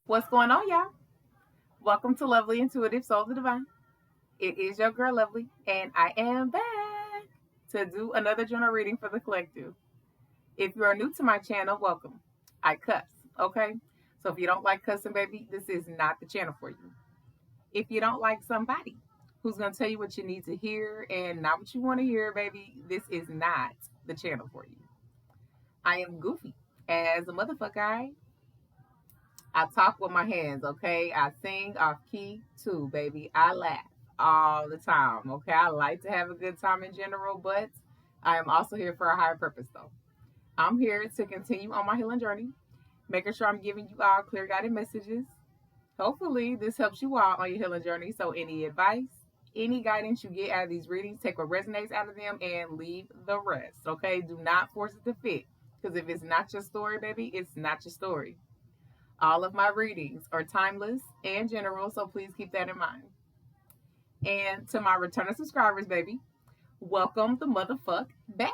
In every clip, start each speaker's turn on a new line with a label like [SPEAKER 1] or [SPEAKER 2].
[SPEAKER 1] What's going on, y'all? Welcome to Lovely Intuitive Souls of Divine. It is your girl, Lovely, and I am back to do another journal reading for the collective. If you are new to my channel, welcome. I cuss, okay? So if you don't like cussing, baby, this is not the channel for you. If you don't like somebody who's going to tell you what you need to hear and not what you want to hear, baby, this is not the channel for you. I am goofy as a motherfucker. I talk with my hands, okay? I sing off key too, baby. I laugh all the time, okay? I like to have a good time in general, but I am also here for a higher purpose, though. I'm here to continue on my healing journey, making sure I'm giving you all clear guided messages. Hopefully, this helps you all on your healing journey. So, any advice, any guidance you get out of these readings, take what resonates out of them and leave the rest, okay? Do not force it to fit, because if it's not your story, baby, it's not your story. All of my readings are timeless and general, so please keep that in mind. And to my returning subscribers, baby, welcome the motherfuck back.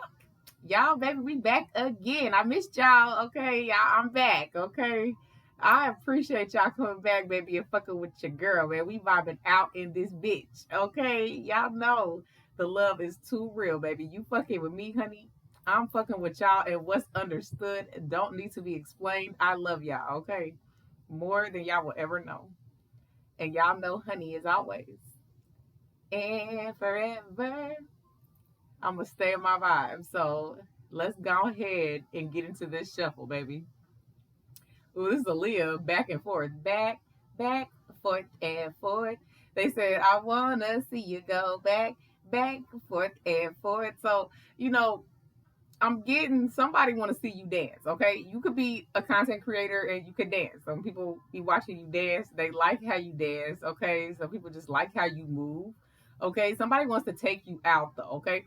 [SPEAKER 1] Y'all, baby, we back again. I missed y'all, okay? Y'all, I'm back, okay? I appreciate y'all coming back, baby, and fucking with your girl, man. We vibing out in this bitch, okay? Y'all know the love is too real, baby. You fucking with me, honey. I'm fucking with y'all, and what's understood don't need to be explained. I love y'all, okay? More than y'all will ever know. And y'all know honey is always and forever. I'm going to stay in my vibe. So let's go ahead and get into this shuffle, baby. Ooh, this is a Leah back and forth. Back, forth, and forth. They said, I want to see you go back, forth, and forth. So, I'm getting somebody want to see you dance, okay? You could be a content creator and you could dance. Some people be watching you dance. They like how you dance, okay? Some people just like how you move, okay? Somebody wants to take you out, though, okay?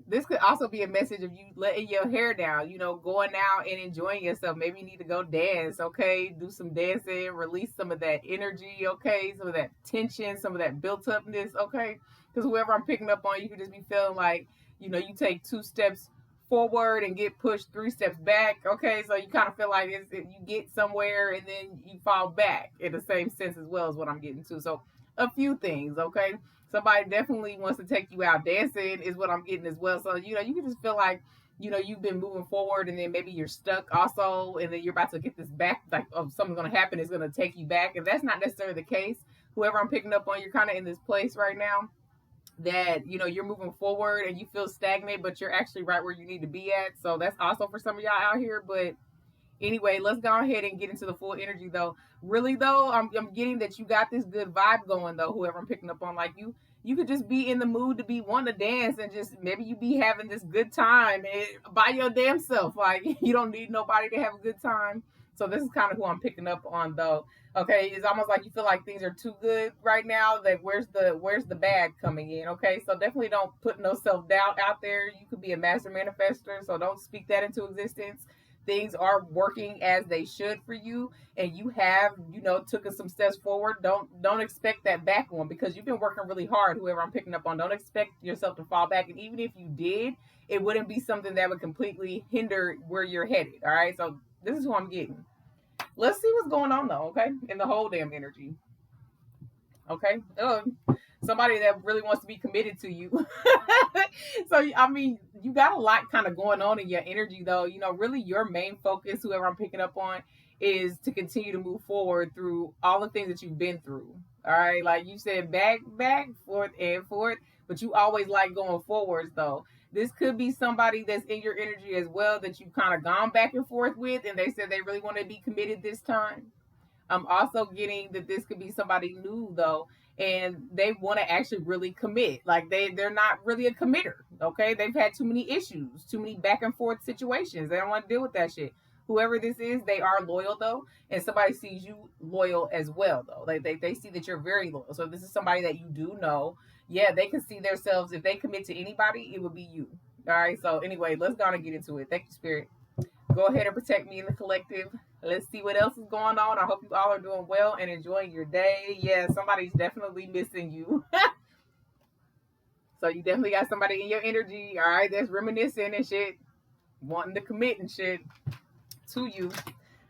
[SPEAKER 1] This could also be a message of you letting your hair down, going out and enjoying yourself. Maybe you need to go dance, okay? Do some dancing, release some of that energy, okay? Some of that tension, some of that built upness, okay? Because whoever I'm picking up on, you could just be feeling like, you take 2 steps forward and get pushed 3 steps back. Okay, so you kind of feel like you get somewhere and then you fall back in the same sense as well as what I'm getting to. So a few things. Okay, somebody definitely wants to take you out dancing is what I'm getting as well. So you can just feel like you've been moving forward and then maybe you're stuck also and then you're about to get this back, like, oh, something's going to happen, it's going to take you back, and that's not necessarily the case. Whoever I'm picking up on, you're kind of in this place right now that you're moving forward and you feel stagnant, but you're actually right where you need to be at. So that's also for some of y'all out here. But anyway, let's go ahead and get into the full energy, though. Really, though, I'm getting that you got this good vibe going, though. Whoever I'm picking up on, like, you could just be in the mood to be wanting to dance, and just maybe you be having this good time by your damn self. Like, you don't need nobody to have a good time. So this is kind of who I'm picking up on, though. Okay, it's almost like you feel like things are too good right now. That where's the bad coming in? Okay, so definitely don't put no self doubt out there. You could be a master manifester, so don't speak that into existence. Things are working as they should for you, and you have taken some steps forward. Don't expect that back one, because you've been working really hard. Whoever I'm picking up on, don't expect yourself to fall back, and even if you did, it wouldn't be something that would completely hinder where you're headed. All right, so this is who I'm getting. Let's see what's going on, though, okay? In the whole damn energy. Okay? Somebody that really wants to be committed to you. So, I mean, you got a lot kind of going on in your energy, though. Really your main focus, whoever I'm picking up on, is to continue to move forward through all the things that you've been through. All right? Like you said, back, forth, and forth. But you always like going forwards, though. This could be somebody that's in your energy as well that you've kind of gone back and forth with, and they said they really want to be committed this time. I'm also getting that this could be somebody new, though, and they want to actually really commit. Like they're not really a committer. Okay, they've had too many issues, too many back and forth situations. They don't want to deal with that shit. Whoever this is, they are loyal, though, and somebody sees you loyal as well, though. They see that you're very loyal. So if this is somebody that you do know, yeah, they can see themselves. If they commit to anybody, it would be you. All right. So anyway, let's go on and get into it. Thank you, Spirit. Go ahead and protect me in the collective. Let's see what else is going on. I hope you all are doing well and enjoying your day. Yeah, somebody's definitely missing you. So you definitely got somebody in your energy, all right, that's reminiscing and shit, wanting to commit and shit to you.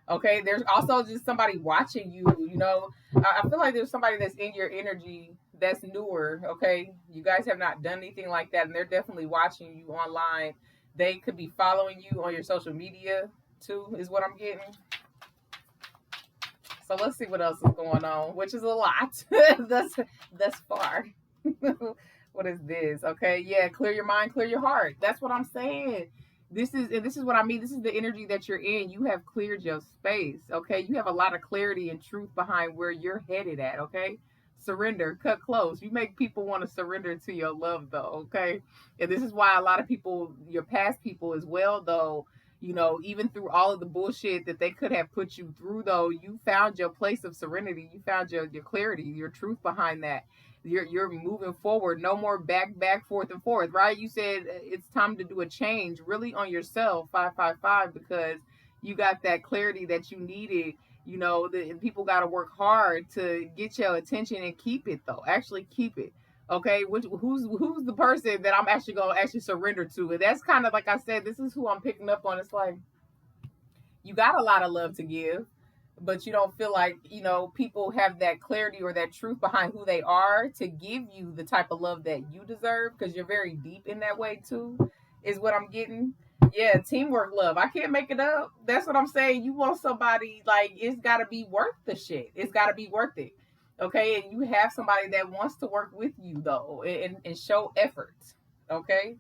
[SPEAKER 1] Okay, there's also just somebody watching you. I feel like there's somebody that's in your energy that's newer. Okay, you guys have not done anything like that, and they're definitely watching you online. They could be following you on your social media too, is what I'm getting. So let's see what else is going on, which is a lot. Thus far. What is this? Okay, yeah, clear your mind, clear your heart. That's what I'm saying. This is what I mean. This is the energy that you're in. You have cleared your space. Okay, you have a lot of clarity and truth behind where you're headed at. Okay, surrender, cut close. You make people want to surrender to your love, though. Okay, and this is why a lot of people, your past people as well, though, even through all of the bullshit that they could have put you through, though, you found your place of serenity. You found your clarity, your truth behind that. You're moving forward. No more back, forth and forth, right? You said it's time to do a change really on yourself, 555, because you got that clarity that you needed. People got to work hard to get your attention and keep it, though. Actually keep it. Okay, who's the person that I'm actually gonna actually surrender to? And that's kind of like I said, this is who I'm picking up on. It's like you got a lot of love to give, but you don't feel like people have that clarity or that truth behind who they are to give you the type of love that you deserve, because you're very deep in that way too, is what I'm getting. Yeah, teamwork love. I can't make it up. That's what I'm saying. You want somebody, like, it's got to be worth the shit. It's got to be worth it. Okay, and you have somebody that wants to work with you, though, and show effort. Okay,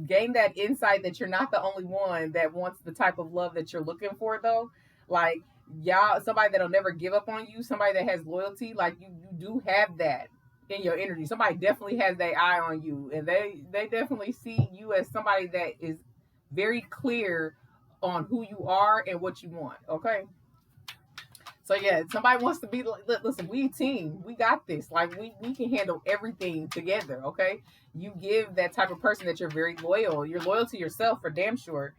[SPEAKER 1] gain that insight that you're not the only one that wants the type of love that you're looking for, though. Like, y'all, somebody that'll never give up on you, somebody that has loyalty. Like, you do have that in your energy. Somebody definitely has their eye on you, and they definitely see you as somebody that is very clear on who you are and what you want. Okay, so yeah, somebody wants to be like, listen, we a team. We got this. Like, we can handle everything together. Okay, you give that type of person that you're very loyal. You're loyal to yourself for damn sure.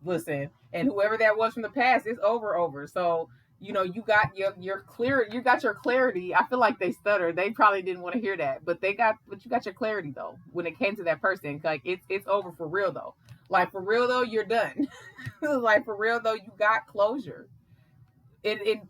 [SPEAKER 1] Listen, and whoever that was from the past, it's over. So you got your clear. You got your clarity. I feel like they stuttered. They probably didn't want to hear that, but you got your clarity though when it came to that person. Like, it's over for real though. Like, for real though, you're done. Like, for real though, you got closure.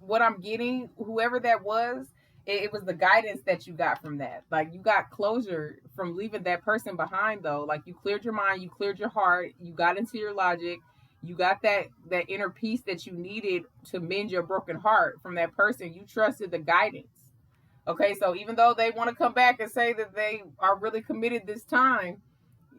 [SPEAKER 1] What I'm getting, whoever that was, it was the guidance that you got from that. Like, you got closure from leaving that person behind, though. Like, you cleared your mind, you cleared your heart, you got into your logic, you got that inner peace that you needed to mend your broken heart from that person. You trusted the guidance. Okay, so even though they want to come back and say that they are really committed this time,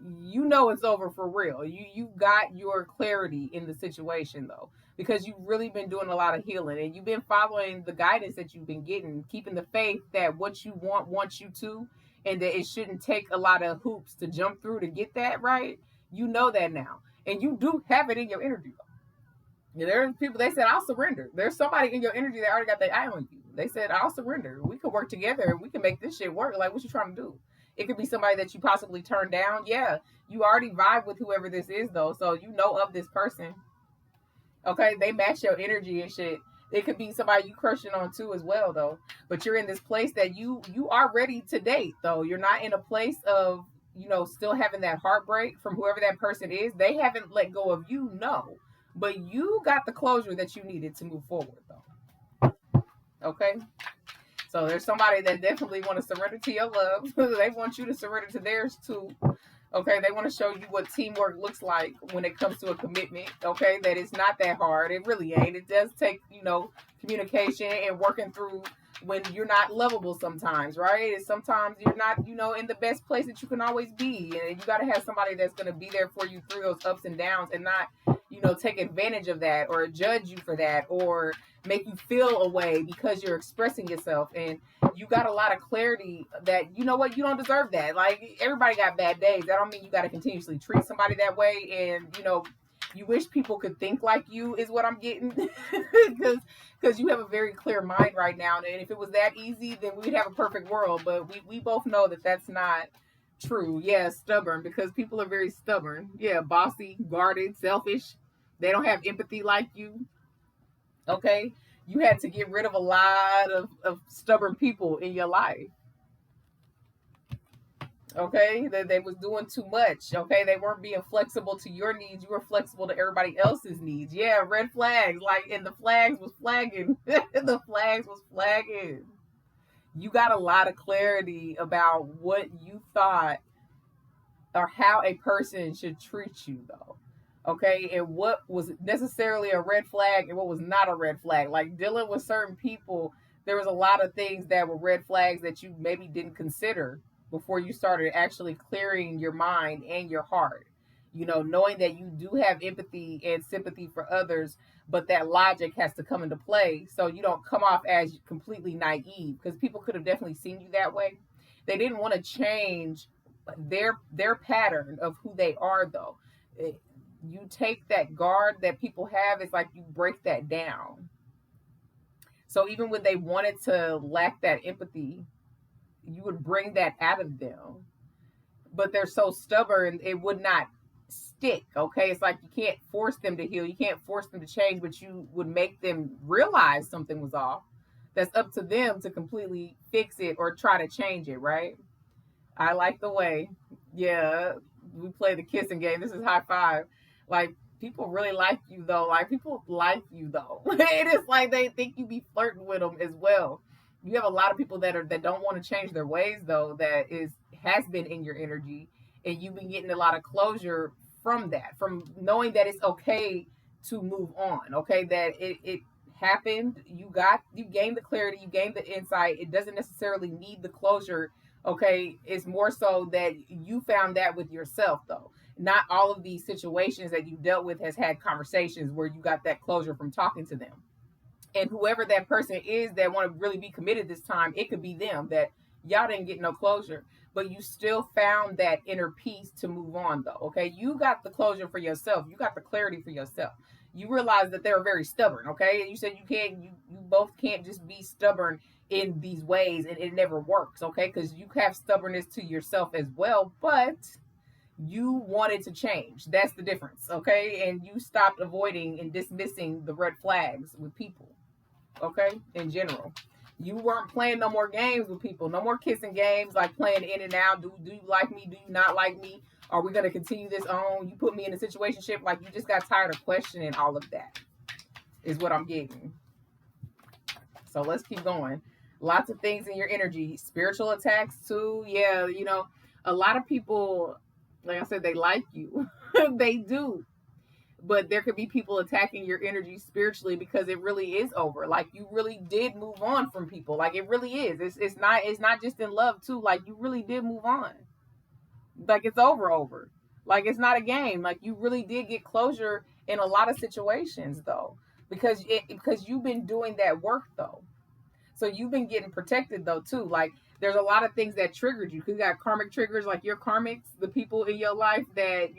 [SPEAKER 1] it's over for real. You got your clarity in the situation, though, because you've really been doing a lot of healing, and you've been following the guidance that you've been getting, keeping the faith that what you wants you to, and that it shouldn't take a lot of hoops to jump through to get that right. You know that now, and you do have it in your energy. There's people, they said, I'll surrender. There's somebody in your energy that already got their eye on you. They said, I'll surrender. We could work together and we can make this shit work. Like, what you trying to do? It could be somebody that you possibly turned down. Yeah, you already vibe with whoever this is, though. So you know of this person. Okay, they match your energy and shit. It could be somebody you crushing on too as well, though. But you're in this place that you are ready to date, though. You're not in a place of still having that heartbreak from whoever that person is. They haven't let go of you, no, but you got the closure that you needed to move forward, though. Okay, so there's somebody that definitely want to surrender to your love. They want you to surrender to theirs too. Okay, they want to show you what teamwork looks like when it comes to a commitment. Okay, that it's not that hard. It really ain't. It does take, communication and working through when you're not lovable sometimes, right? And sometimes you're not, in the best place that you can always be. And you got to have somebody that's going to be there for you through those ups and downs, and not, take advantage of that or judge you for that or make you feel a way because you're expressing yourself. And you got a lot of clarity that, you know what, you don't deserve that. Like, everybody got bad days. That don't mean you got to continuously treat somebody that way. And, you wish people could think like you, is what I'm getting. because you have a very clear mind right now. And if it was that easy, then we'd have a perfect world. But we both know that that's not true. Yeah, stubborn, because people are very stubborn. Yeah, bossy, guarded, selfish. They don't have empathy like you. Okay, you had to get rid of a lot of stubborn people in your life. Okay, that they was doing too much. Okay, they weren't being flexible to your needs. You were flexible to everybody else's needs. Yeah, red flags. Like, and the flags was flagging. The flags was flagging. You got a lot of clarity about what you thought or how a person should treat you, though. Okay, and what was necessarily a red flag and what was not a red flag. Like, dealing with certain people, there was a lot of things that were red flags that you maybe didn't consider before you started actually clearing your mind and your heart. You know, knowing that you do have empathy and sympathy for others, but that logic has to come into play so you don't come off as completely naive, because people could have definitely seen you that way. They didn't want to change their pattern of who they are, though. You take that guard that people have, it's like you break that down. So even when they wanted to lack that empathy, you would bring that out of them. But they're so stubborn, it would not stick. Okay, it's like you can't force them to heal, you can't force them to change, but you would make them realize something was off. That's up to them to completely fix it or try to change it, right? I like the way. Yeah, we play the kissing game. This is high five. Like, people really like you, though. Like, people like you, though. It is like they think you be flirting with them as well. You have a lot of people that don't want to change their ways, though. That is has been in your energy, and you've been getting a lot of closure from that, from knowing that it's okay to move on. Okay, that it happened. You gained the clarity, you gained the insight. It doesn't necessarily need the closure. Okay, it's more so that you found that with yourself, though. Not all of these situations that you dealt with has had conversations where you got that closure from talking to them. And whoever that person is that want to really be committed this time, it could be them that y'all didn't get no closure, but you still found that inner peace to move on, though. Okay, you got the closure for yourself, you got the clarity for yourself. You realize that they were very stubborn. Okay, you said you both can't just be stubborn in these ways and it never works. Okay, because you have stubbornness to yourself as well, but you wanted to change. That's the difference. Okay, and you stopped avoiding and dismissing the red flags with people. Okay, in general, you weren't playing no more games with people, no more kissing games, like playing in and out. Do you like me, do you not like me, are we going to continue this on, you put me in a situation ship. Like, you just got tired of questioning all of that is what I'm getting. So let's keep going. Lots of things in your energy, spiritual attacks too. Yeah, a lot of people, like I said, they like you. They do, but there could be people attacking your energy spiritually because it really is over. Like, you really did move on from people. Like, it really is. It's not just in love too. Like, you really did move on. Like, it's over. Like, it's not a game. Like, you really did get closure in a lot of situations, though, because you've been doing that work, though. So you've been getting protected, though, too. Like, there's a lot of things that triggered you. Because you got karmic triggers, like your karmics, the people in your life that,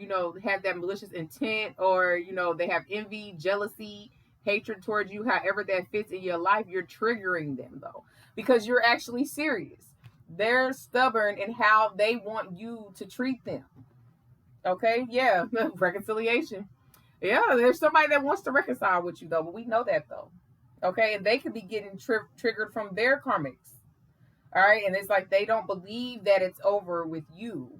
[SPEAKER 1] have that malicious intent, or, they have envy, jealousy, hatred towards you, however that fits in your life. You're triggering them, though, because you're actually serious. They're stubborn in how they want you to treat them. Okay? Yeah. Reconciliation. Yeah, there's somebody that wants to reconcile with you, though, but we know that, though. Okay, and they could be getting triggered from their karmics. All right, and it's like they don't believe that it's over with you.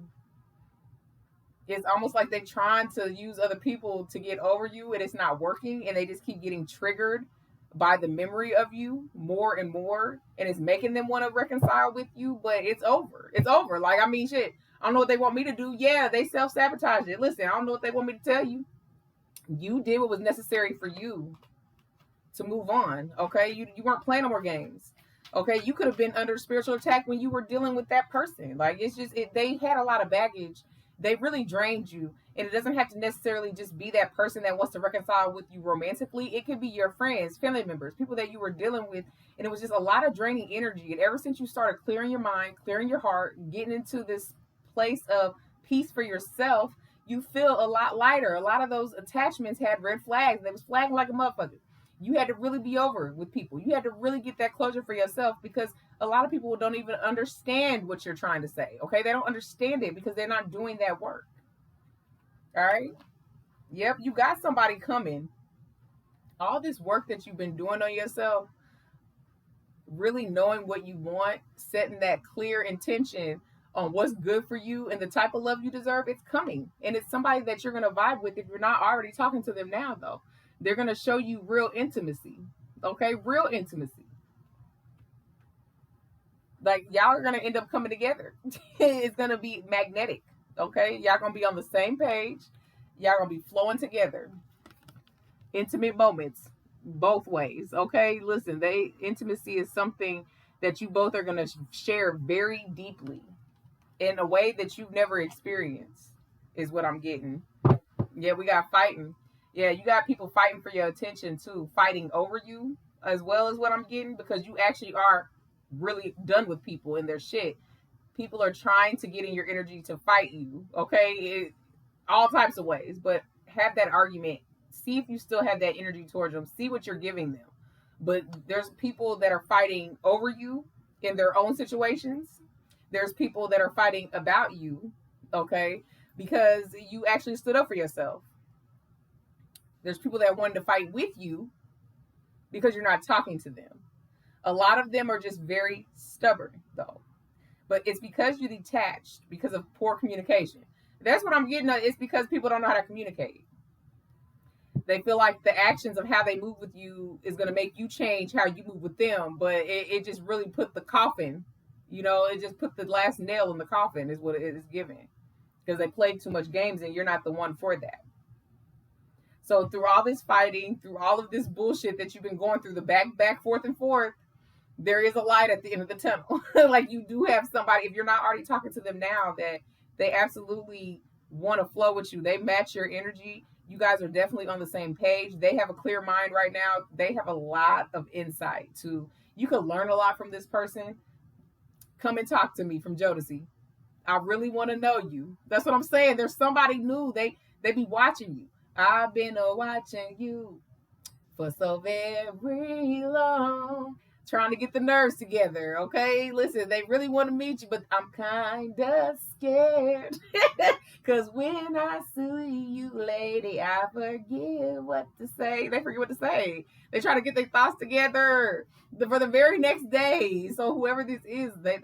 [SPEAKER 1] It's almost like they're trying to use other people to get over you, and it's not working, and they just keep getting triggered by the memory of you more and more, and it's making them want to reconcile with you, but it's over. It's over. Like, I mean, shit, I don't know what they want me to do. Yeah, they self-sabotage it. Listen, I don't know what they want me to tell you. You did what was necessary for you to move on. Okay, you weren't playing no more games. Okay, you could have been under spiritual attack when you were dealing with that person. Like, it's just they had a lot of baggage. They really drained you, and it doesn't have to necessarily just be that person that wants to reconcile with you romantically. It could be your friends, family members, people that you were dealing with, and it was just a lot of draining energy. And ever since you started clearing your mind, clearing your heart, getting into this place of peace for yourself, you feel a lot lighter. A lot of those attachments had red flags. They was flagging like a motherfucker. You had to really be over with people. You had to really get that closure for yourself, because a lot of people don't even understand what you're trying to say. Okay, they don't understand it because they're not doing that work. All right. Yep, you got somebody coming. All this work that you've been doing on yourself, really knowing what you want, setting that clear intention on what's good for you and the type of love you deserve, it's coming. And it's somebody that you're going to vibe with if you're not already talking to them now, though. They're going to show you real intimacy. Okay? Real intimacy. Like, y'all are going to end up coming together. It's going to be magnetic. Okay? Y'all going to be on the same page. Y'all going to be flowing together. Intimate moments both ways. Okay? Listen, intimacy is something that you both are going to share very deeply in a way that you've never experienced, is what I'm getting. Yeah, we got fighting. Yeah, you got people fighting for your attention too, fighting over you as well as what I'm getting, because you actually are really done with people and their shit. People are trying to get in your energy to fight you, okay? All types of ways, but have that argument. See if you still have that energy towards them. See what you're giving them. But there's people that are fighting over you in their own situations. There's people that are fighting about you, okay? Because you actually stood up for yourself. There's people that wanted to fight with you because you're not talking to them. A lot of them are just very stubborn, though. But it's because you're detached because of poor communication. That's what I'm getting at. It's because people don't know how to communicate. They feel like the actions of how they move with you is going to make you change how you move with them. But it just really put the coffin, it just put the last nail in the coffin is what it is giving. Because they played too much games and you're not the one for that. So through all this fighting, through all of this bullshit that you've been going through, the back, forth, and forth, there is a light at the end of the tunnel. Like, you do have somebody, if you're not already talking to them now, that they absolutely want to flow with you. They match your energy. You guys are definitely on the same page. They have a clear mind right now. They have a lot of insight too. You could learn a lot from this person. Come and talk to me from Jodeci. I really want to know you. That's what I'm saying. There's somebody new. They be watching you. I've been watching you for so very long, trying to get the nerves together. Okay, listen, they really want to meet you, but I'm kind of scared because when I see you, lady, I forget what to say. They forget what to say. They try to get their thoughts together for the very next day. So whoever this is, they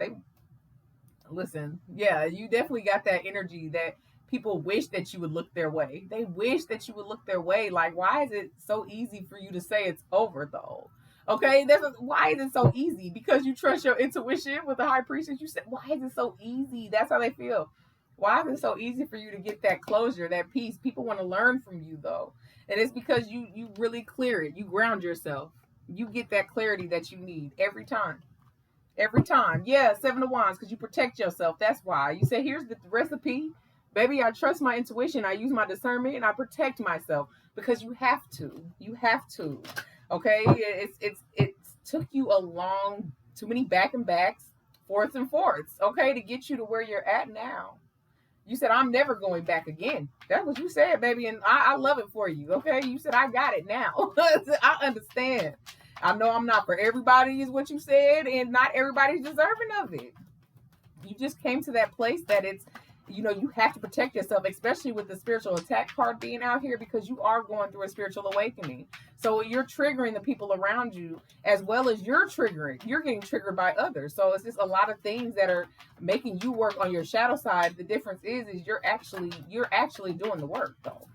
[SPEAKER 1] listen. Yeah, you definitely got that energy that people wish that you would look their way. They wish that you would look their way. Like, why is it so easy for you to say it's over, though? Okay, why is it so easy? Because you trust your intuition with the high priestess. You said, why is it so easy? That's how they feel. Why is it so easy for you to get that closure, that peace? People want to learn from you, though. And it's because you really clear it. You ground yourself. You get that clarity that you need every time. Every time. Yeah, 7 of Wands, because you protect yourself. That's why. You say, here's the recipe. Baby, I trust my intuition. I use my discernment and I protect myself, because you have to. You have to. Okay? It took you too many back and backs, forths and forths, okay, to get you to where you're at now. You said, I'm never going back again. That's what you said, baby, and I love it for you, okay? You said, I got it now. I understand. I know I'm not for everybody is what you said, and not everybody's deserving of it. You just came to that place that it's, you have to protect yourself, especially with the spiritual attack card being out here, because you are going through a spiritual awakening. So you're triggering the people around you as well as you're getting triggered by others. So it's just a lot of things that are making you work on your shadow side. The difference is you're actually doing the work, though.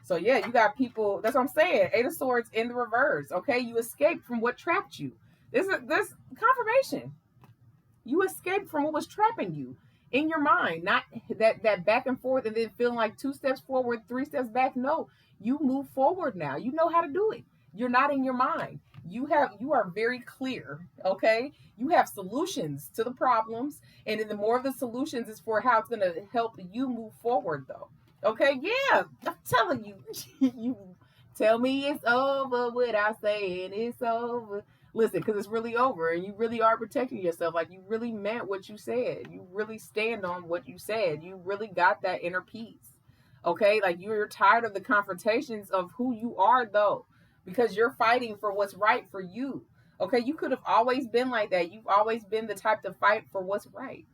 [SPEAKER 1] So yeah, you got people, that's what I'm saying. 8 of Swords in the reverse. Okay, you escaped from what trapped you. This confirmation. You escaped from what was trapping you in your mind, not that back and forth and then feeling like 2 steps forward, 3 steps back. No, you move forward now. You know how to do it. You're not in your mind. You are very clear. Okay, you have solutions to the problems, and then the more of the solutions is for how it's going to help you move forward, though. Okay, yeah, I'm telling you. You tell me it's over without saying it's over. Listen, because it's really over, and you really are protecting yourself. Like, you really meant what you said. You really stand on what you said. You really got that inner peace. Okay, like, you're tired of the confrontations of who you are, though, because you're fighting for what's right for you. Okay, you could have always been like that. You've always been the type to fight for what's right.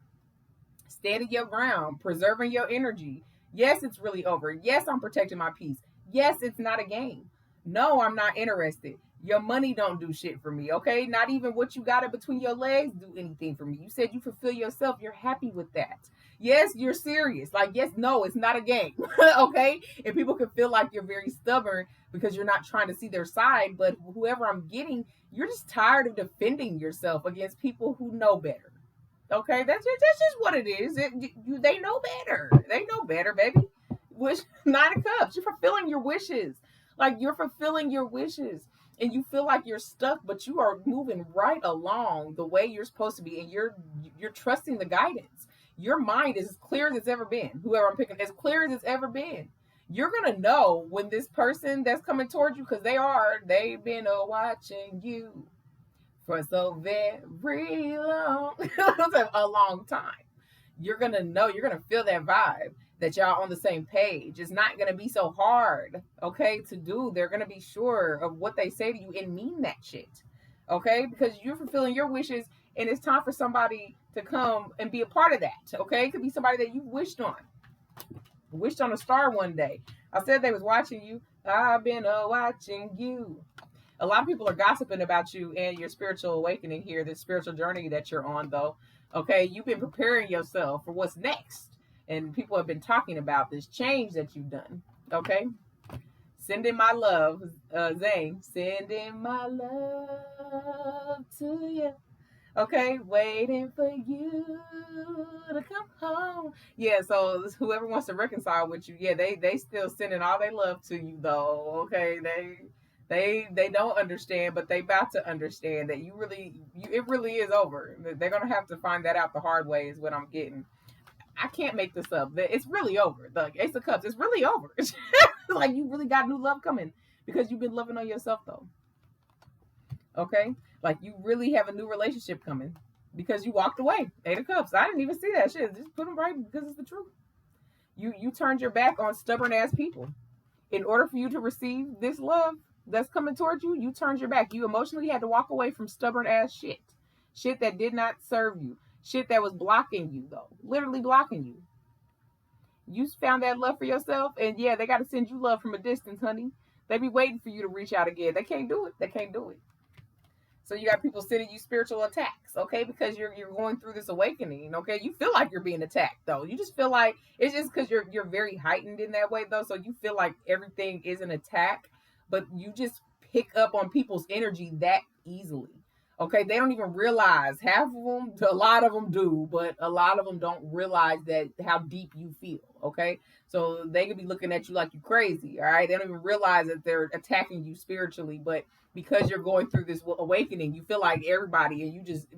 [SPEAKER 1] Standing your ground, preserving your energy. Yes, it's really over. Yes, I'm protecting my peace. Yes, it's not a game. No, I'm not interested. Your money don't do shit for me, okay? Not even what you got in between your legs do anything for me. You said you fulfill yourself. You're happy with that. Yes, you're serious. Like, yes, no, it's not a game, okay? And people can feel like you're very stubborn because you're not trying to see their side. But whoever I'm getting, you're just tired of defending yourself against people who know better. Okay, that's just what it is. They know better. They know better, baby. Wish Nine of Cups. You're fulfilling your wishes. Like you're fulfilling your wishes, and you feel like you're stuck, but you are moving right along the way you're supposed to be, and you're trusting the guidance. Your mind is as clear as it's ever been. Whoever I'm picking, as clear as it's ever been. You're gonna know when this person that's coming towards you, because they've been watching you for so very long, a long time. You're gonna know, you're gonna feel that vibe that y'all on the same page. It's not gonna be so hard, okay, to do. They're gonna be sure of what they say to you and mean that shit, okay, because you're fulfilling your wishes, and it's time for somebody to come and be a part of that, okay? It could be somebody that you wished on a star one day. I said they was watching you. I've been watching you. A lot of people are gossiping about you and your spiritual awakening here, this spiritual journey that you're on, though. Okay, you've been preparing yourself for what's next, and people have been talking about this change that you've done. Okay, sending my love, Zane. Sending my love to you. Okay, waiting for you to come home. Yeah, so whoever wants to reconcile with you, yeah, they still sending all their love to you though. Okay, they don't understand, but they about to understand that it really is over. They're gonna have to find that out the hard way. Is what I'm getting. I can't make this up. It's really over. The Ace of Cups, it's really over. Like you really got new love coming because you've been loving on yourself though. Okay, like you really have a new relationship coming because you walked away. Eight of Cups. I didn't even see that shit. Just put them right because it's the truth. You turned your back on stubborn ass people in order for you to receive this love that's coming towards you. You turned your back. You emotionally had to walk away from stubborn ass shit that did not serve you, shit that was blocking you though, literally blocking you. You found that love for yourself, and yeah, they got to send you love from a distance, honey. They be waiting for you to reach out again. They can't do it. They can't do it. So you got people sending you spiritual attacks, okay? Because you're going through this awakening, okay? You feel like you're being attacked though. You just feel like it's just because you're very heightened in that way though. So you feel like everything is an attack, but you just pick up on people's energy that easily. Okay, they don't even realize half of them. A lot of them do, but a lot of them don't realize that how deep you feel. Okay, so they could be looking at you like you crazy. All right, they don't even realize that they're attacking you spiritually, but because you're going through this awakening, you feel like everybody, and you just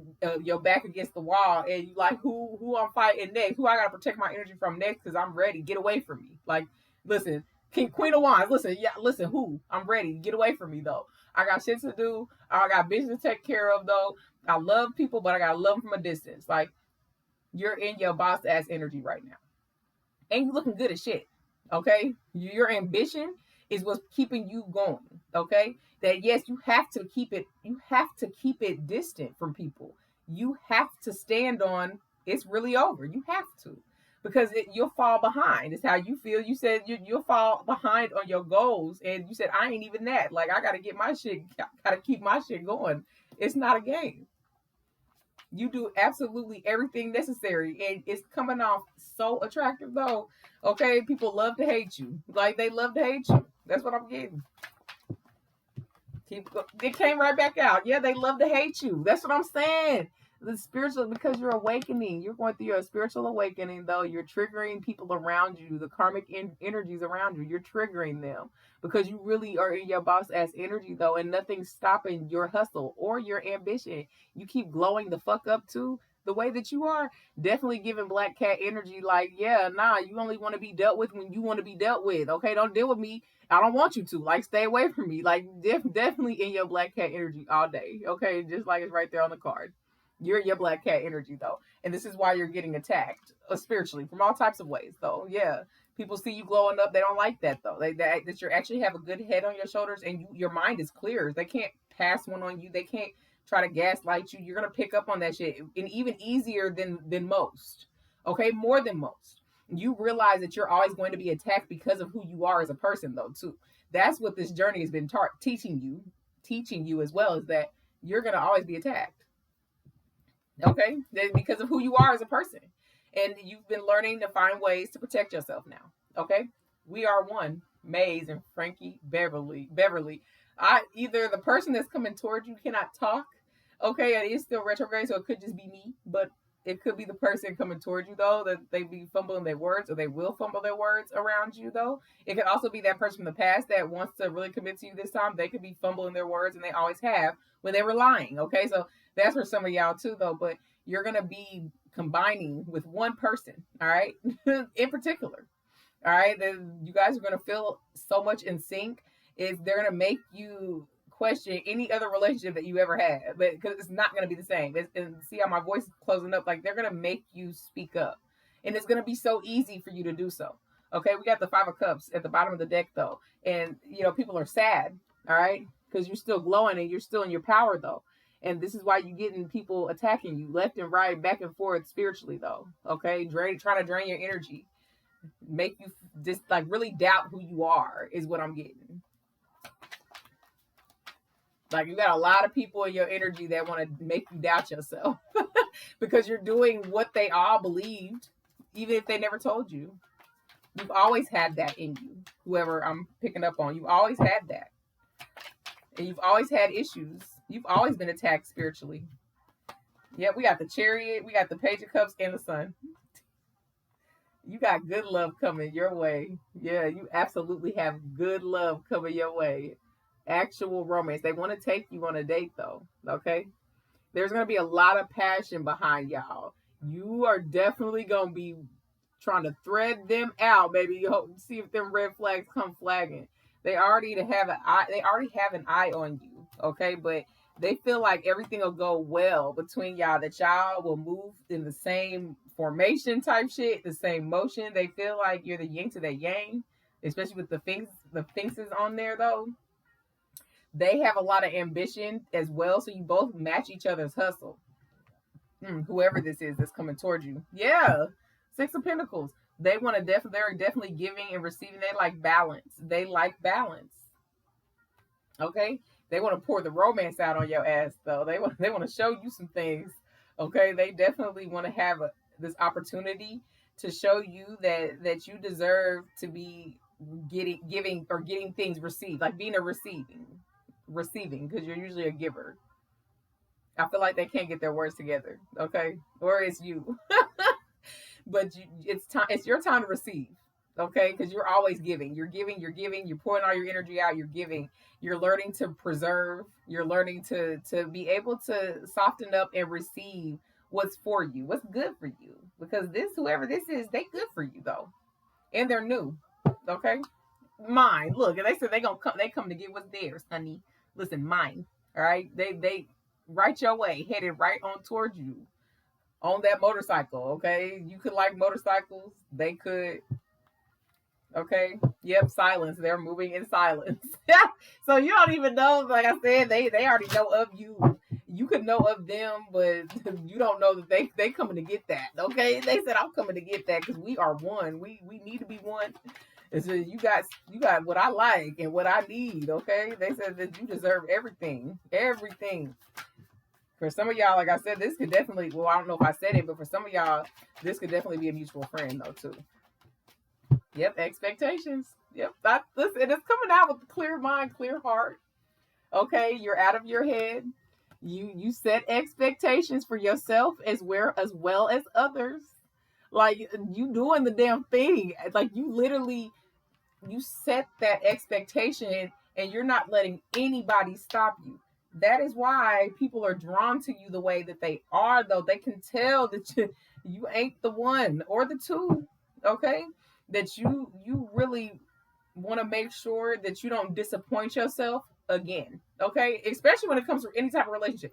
[SPEAKER 1] your back against the wall, and you like who I'm fighting next, who I gotta protect my energy from next, because I'm ready. Get away from me. Like, listen, Queen of Wands. Listen, yeah, listen. Who I'm ready. Get away from me though. I got shit to do. I got business to take care of though. I love people, but I gotta love them from a distance. Like you're in your boss ass energy right now, and you looking good as shit. Okay, your ambition is what's keeping you going. Okay, that yes, you have to keep it. You have to keep it distant from people. You have to stand on. It's really over. You have to. Because you'll fall behind. It's how you feel. You said you'll fall behind on your goals, and you said I ain't even that. Like I gotta get my shit, gotta keep my shit going. It's not a game. You do absolutely everything necessary, and it's coming off so attractive though. Okay, people love to hate you. Like they love to hate you. That's what I'm getting. It came right back out. Yeah, they love to hate you. That's what I'm saying. The spiritual, because you're awakening, you're going through your spiritual awakening though. You're triggering people around you, the karmic energies around you. You're triggering them because you really are in your boss ass energy though, and nothing's stopping your hustle or your ambition. You keep glowing the fuck up too. The way that you are, definitely giving black cat energy. Like, yeah, nah, you only want to be dealt with when you want to be dealt with. Okay, don't deal with me. I don't want you to. Like, stay away from me. Like, definitely in your black cat energy all day. Okay, just like it's right there on the card. You're your black cat energy though, and this is why you're getting attacked spiritually from all types of ways though. Yeah, people see you glowing up. They don't like that though. That you actually have a good head on your shoulders, and your mind is clear. They can't pass one on you. They can't try to gaslight you. You're gonna pick up on that shit, and even easier than most. Okay, more than most. You realize that you're always going to be attacked because of who you are as a person though too. That's what this journey has been teaching you. teaching you as well is that you're going to always be attacked. Okay, because of who you are as a person, and you've been learning to find ways to protect yourself now. Okay, we are one. Maze and Frankie Beverly. I either the person that's coming towards you cannot talk. Okay, it is still retrograde, so it could just be me, but it could be the person coming towards you though that they be fumbling their words, or they will fumble their words around you though. It could also be that person from the past that wants to really commit to you this time. They could be fumbling their words, and they always have when they were lying. Okay, so that's for some of y'all too though. But you're gonna be combining with one person, all right, in particular. All right, then you guys are gonna feel so much in sync. Is they're gonna make you question any other relationship that you ever had, but because it's not gonna be the same. And see how my voice is closing up? Like they're gonna make you speak up, and it's gonna be so easy for you to do so. Okay, we got the Five of Cups at the bottom of the deck though, and people are sad, all right, because you're still glowing and you're still in your power though. And this is why you're getting people attacking you left and right, back and forth spiritually though. Okay, trying to drain your energy, make you just like really doubt who you are is what I'm getting. Like you got a lot of people in your energy that want to make you doubt yourself because you're doing what they all believed, even if they never told you. You've always had that in you. Whoever I'm picking up on, you've always had that. And you've always had issues. You've always been attacked spiritually. Yeah, we got the Chariot, we got the Page of Cups, and the Sun. You got good love coming your way. Yeah, you absolutely have good love coming your way. Actual romance. They want to take you on a date though. Okay? There's going to be a lot of passion behind y'all. You are definitely going to be trying to thread them out, baby. See if them red flags come flagging. They already have an eye on you. Okay? But they feel like everything will go well between y'all, that y'all will move in the same formation type shit, the same motion. They feel like you're the yin to the yang, especially with the finks on there though. They have a lot of ambition as well, so you both match each other's hustle. Whoever this is that's coming towards you. Yeah. Six of Pentacles. They want to they're definitely giving and receiving. They like balance. They like balance. Okay? They want to pour the romance out on your ass though. They want to show you some things. Okay? They definitely want to have this opportunity to show you that you deserve to be getting things received, like being a receiving, because you're usually a giver. I feel like they can't get their words together. Okay? Or it's you. But it's your time to receive. Okay? Because you're always giving. You're pouring all your energy out. You're giving. You're learning to preserve. You're learning to be able to soften up and receive what's for you, what's good for you. Because whoever this is, they good for you though. And they're new. Okay? Mine. Look, and they said they come to get what's theirs, honey. Listen, mine. All right? They right your way, headed right on towards you on that motorcycle. Okay? You could like motorcycles. They could. Okay? Yep, silence. They're moving in silence. So you don't even know, like I said, they already know of you. You could know of them, but you don't know that they coming to get that. Okay? They said I'm coming to get that because we are one. We need to be one. And so you got what I like and what I need. Okay? They said that you deserve everything. Everything. For some of y'all, like I said, this could definitely, well, I don't know if I said it, but for some of y'all, this could definitely be a mutual friend though too. Yep, expectations. Yep, listen, it's coming out with a clear mind, clear heart. Okay, you're out of your head. You set expectations for yourself as well as others. Like you doing the damn thing. Like you set that expectation and you're not letting anybody stop you. That is why people are drawn to you the way that they are though. They can tell that you ain't the one or the two. Okay? That you really want to make sure that you don't disappoint yourself again. Okay? Especially when it comes to any type of relationship.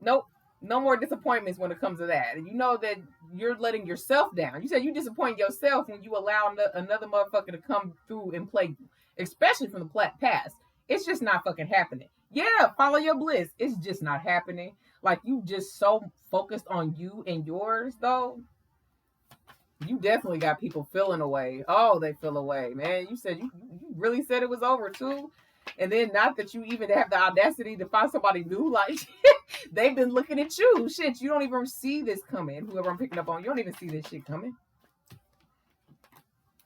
[SPEAKER 1] Nope. No more disappointments when it comes to that. And you know that you're letting yourself down. You said you disappoint yourself when you allow another motherfucker to come through and play you. Especially from the past. It's just not fucking happening. Yeah, follow your bliss. It's just not happening. Like you just so focused on you and yours though. You definitely got people feeling away. Oh, they feel away, man. You said you really said it was over too. And then not that you even have the audacity to find somebody new, like they've been looking at you. Shit, you don't even see this coming. Whoever I'm picking up on, you don't even see this shit coming.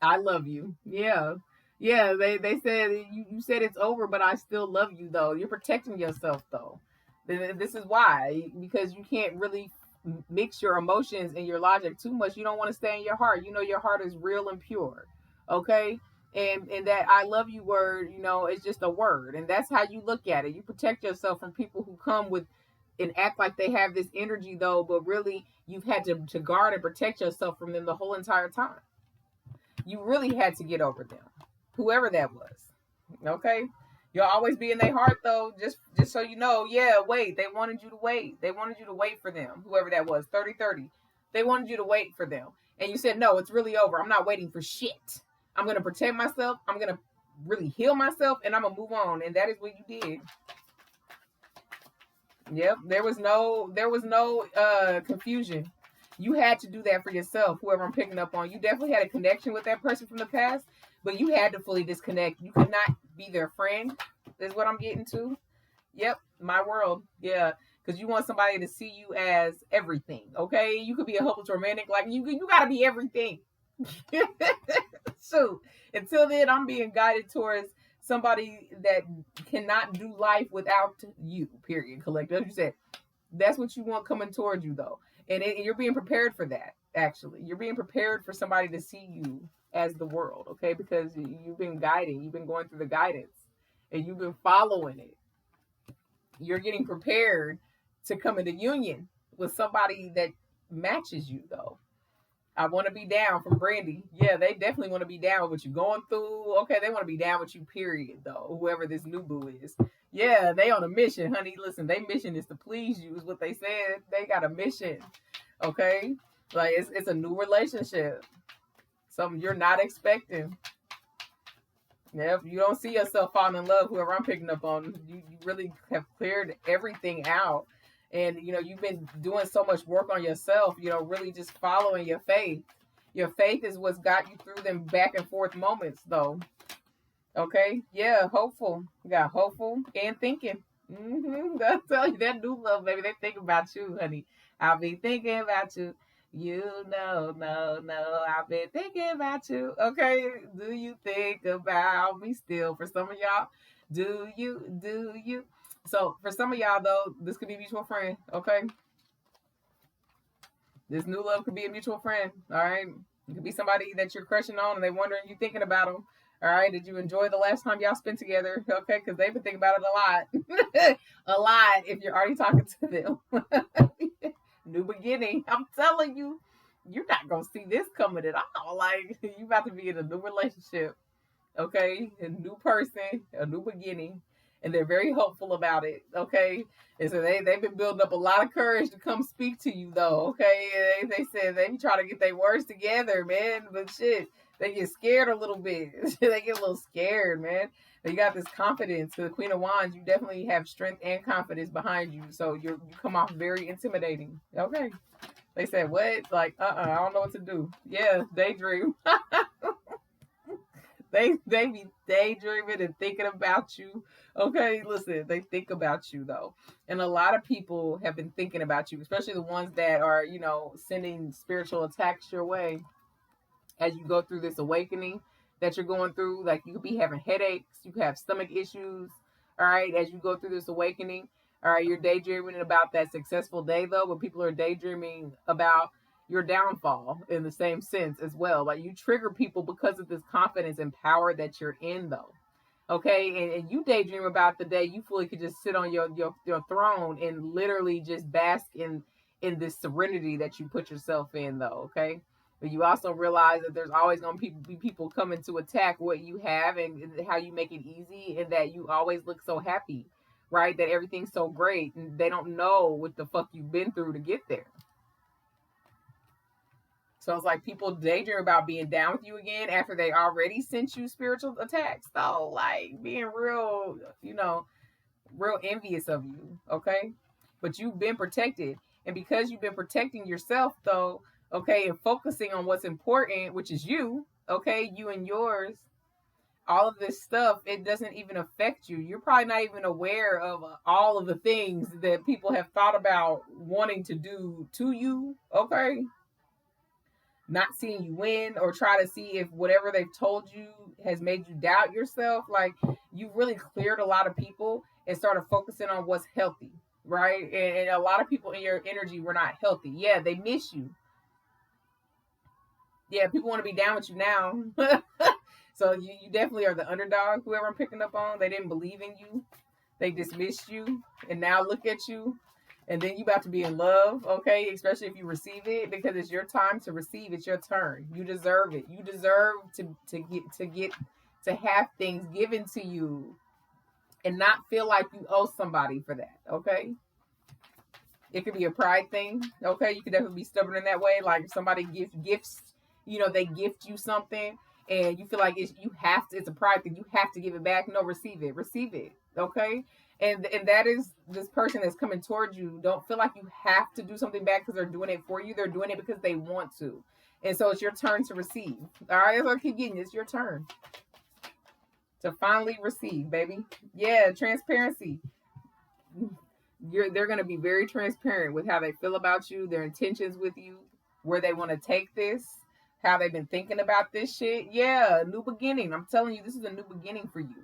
[SPEAKER 1] I love you. Yeah. Yeah, they said you said it's over, but I still love you though. You're protecting yourself though. This is why, because you can't really mix your emotions and your logic too much. You don't want to stay in your heart. You know your heart is real and pure. Okay? And that I love you word, it's just a word. And that's how you look at it. You protect yourself from people who come with and act like they have this energy though, but really you've had to guard and protect yourself from them the whole entire time. You really had to get over them, whoever that was. Okay, you'll always be in their heart though. Just so you know, yeah. Wait, they wanted you to wait. They wanted you to wait for them, whoever that was. 30-30. They wanted you to wait for them, and you said no. It's really over. I'm not waiting for shit. I'm gonna protect myself. I'm gonna really heal myself, and I'm gonna move on. And that is what you did. Yep. There was no confusion. You had to do that for yourself, whoever I'm picking up on. You definitely had a connection with that person from the past, but you had to fully disconnect. You could not be their friend, is what I'm getting to. Yep, my world. Yeah. Because you want somebody to see you as everything. Okay. You could be a hopeless romantic. Like you gotta be everything. So until then, I'm being guided towards somebody that cannot do life without you, period. Collective. As you said, that's what you want coming towards you though. And you're being prepared for that. Actually, you're being prepared for somebody to see you as the world, okay? Because you've been guiding, you've been going through the guidance, and you've been following it. You're getting prepared to come into union with somebody that matches you, though. I want to be down from Brandy. Yeah, they definitely want to be down with what you're going through. Okay, they want to be down with you, period, though. Whoever this new boo is. Yeah, they on a mission, honey. Listen, their mission is to please you, is what they said. They got a mission. Okay? Like it's a new relationship. Something you're not expecting. Yep, you don't see yourself falling in love, whoever I'm picking up on. You really have cleared everything out. And you've been doing so much work on yourself, really just following your faith. Your faith is what's got you through them back and forth moments though. Okay? Yeah, hopeful. You got hopeful and thinking. I'll tell you that new love, baby. They think about you, honey. I'll be thinking about you. No, I've been thinking about you. Okay, do you think about me still? For some of y'all, do you? So for some of y'all though, this could be a mutual friend. Okay, this new love could be a mutual friend. All right, it could be somebody that you're crushing on, and they wondering you thinking about them. All right, did you enjoy the last time y'all spent together? Okay, because they've been thinking about it a lot, a lot. If you're already talking to them, new beginning. I'm telling you, you're not gonna see this coming at all. Like you about to be in a new relationship, okay? A new person, a new beginning, and they're very hopeful about it, okay? And so they've been building up a lot of courage to come speak to you, though, okay? They said they be trying to get their words together, man, but shit, they get scared a little bit. They get a little scared, man. You got this confidence. The Queen of Wands, you definitely have strength and confidence behind you, so you come off very intimidating. Okay. They said what? Like, I don't know what to do. Yeah, daydream. They be daydreaming and thinking about you. Okay, listen, they think about you though. And a lot of people have been thinking about you, especially the ones that are, sending spiritual attacks your way as you go through this awakening that you're going through. Like you could be having headaches, you could have stomach issues, all right, as you go through this awakening. All right, you're daydreaming about that successful day though, but people are daydreaming about your downfall in the same sense as well. Like you trigger people because of this confidence and power that you're in though. Okay, and you daydream about the day you fully could just sit on your throne and literally just bask in this serenity that you put yourself in though. Okay, but you also realize that there's always going to be people coming to attack what you have and how you make it easy, and that you always look so happy, right? That everything's so great, and they don't know what the fuck you've been through to get there. So it's like people daydream about being down with you again after they already sent you spiritual attacks. So like being real, real envious of you. Okay. But you've been protected. And because you've been protecting yourself though, okay, and focusing on what's important, which is you, okay, you and yours, all of this stuff, it doesn't even affect you. You're probably not even aware of all of the things that people have thought about wanting to do to you, okay? Not seeing you win, or try to see if whatever they've told you has made you doubt yourself. Like, you've really cleared a lot of people and started focusing on what's healthy, right? And a lot of people in your energy were not healthy. Yeah, they miss you. Yeah, people want to be down with you now. So you definitely are the underdog, whoever I'm picking up on. They didn't believe in you. They dismissed you. And now look at you. And then you about to be in love, okay? Especially if you receive it, because it's your time to receive. It's your turn. You deserve it. You deserve to have things given to you and not feel like you owe somebody for that, okay? It could be a pride thing, okay? You could definitely be stubborn in that way. Like, if somebody gifts, they gift you something, and you feel like you have to. It's a pride thing. You have to give it back. No, receive it, okay? And that is this person that's coming towards you. Don't feel like you have to do something back because they're doing it for you. They're doing it because they want to, and so it's your turn to receive. All right, that's what I keep getting. It's your turn to finally receive, baby. Yeah, transparency. They're going to be very transparent with how they feel about you, their intentions with you, where they want to take this, how they've been thinking about this shit. Yeah, new beginning. I'm telling you, this is a new beginning for you.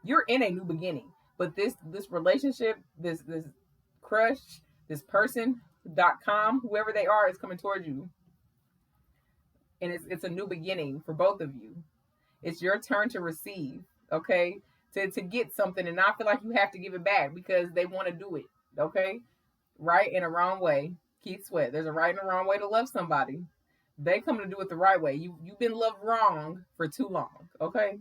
[SPEAKER 1] You're in a new beginning, but this relationship, this crush, this person.com, whoever they are, is coming towards you, and it's a new beginning for both of you. It's your turn to receive, okay? To get something and not feel like you have to give it back because they want to do it, okay? Right and a wrong way. Keith Sweat. There's a right and a wrong way to love somebody. They come to do it the right way. You've been loved wrong for too long, okay?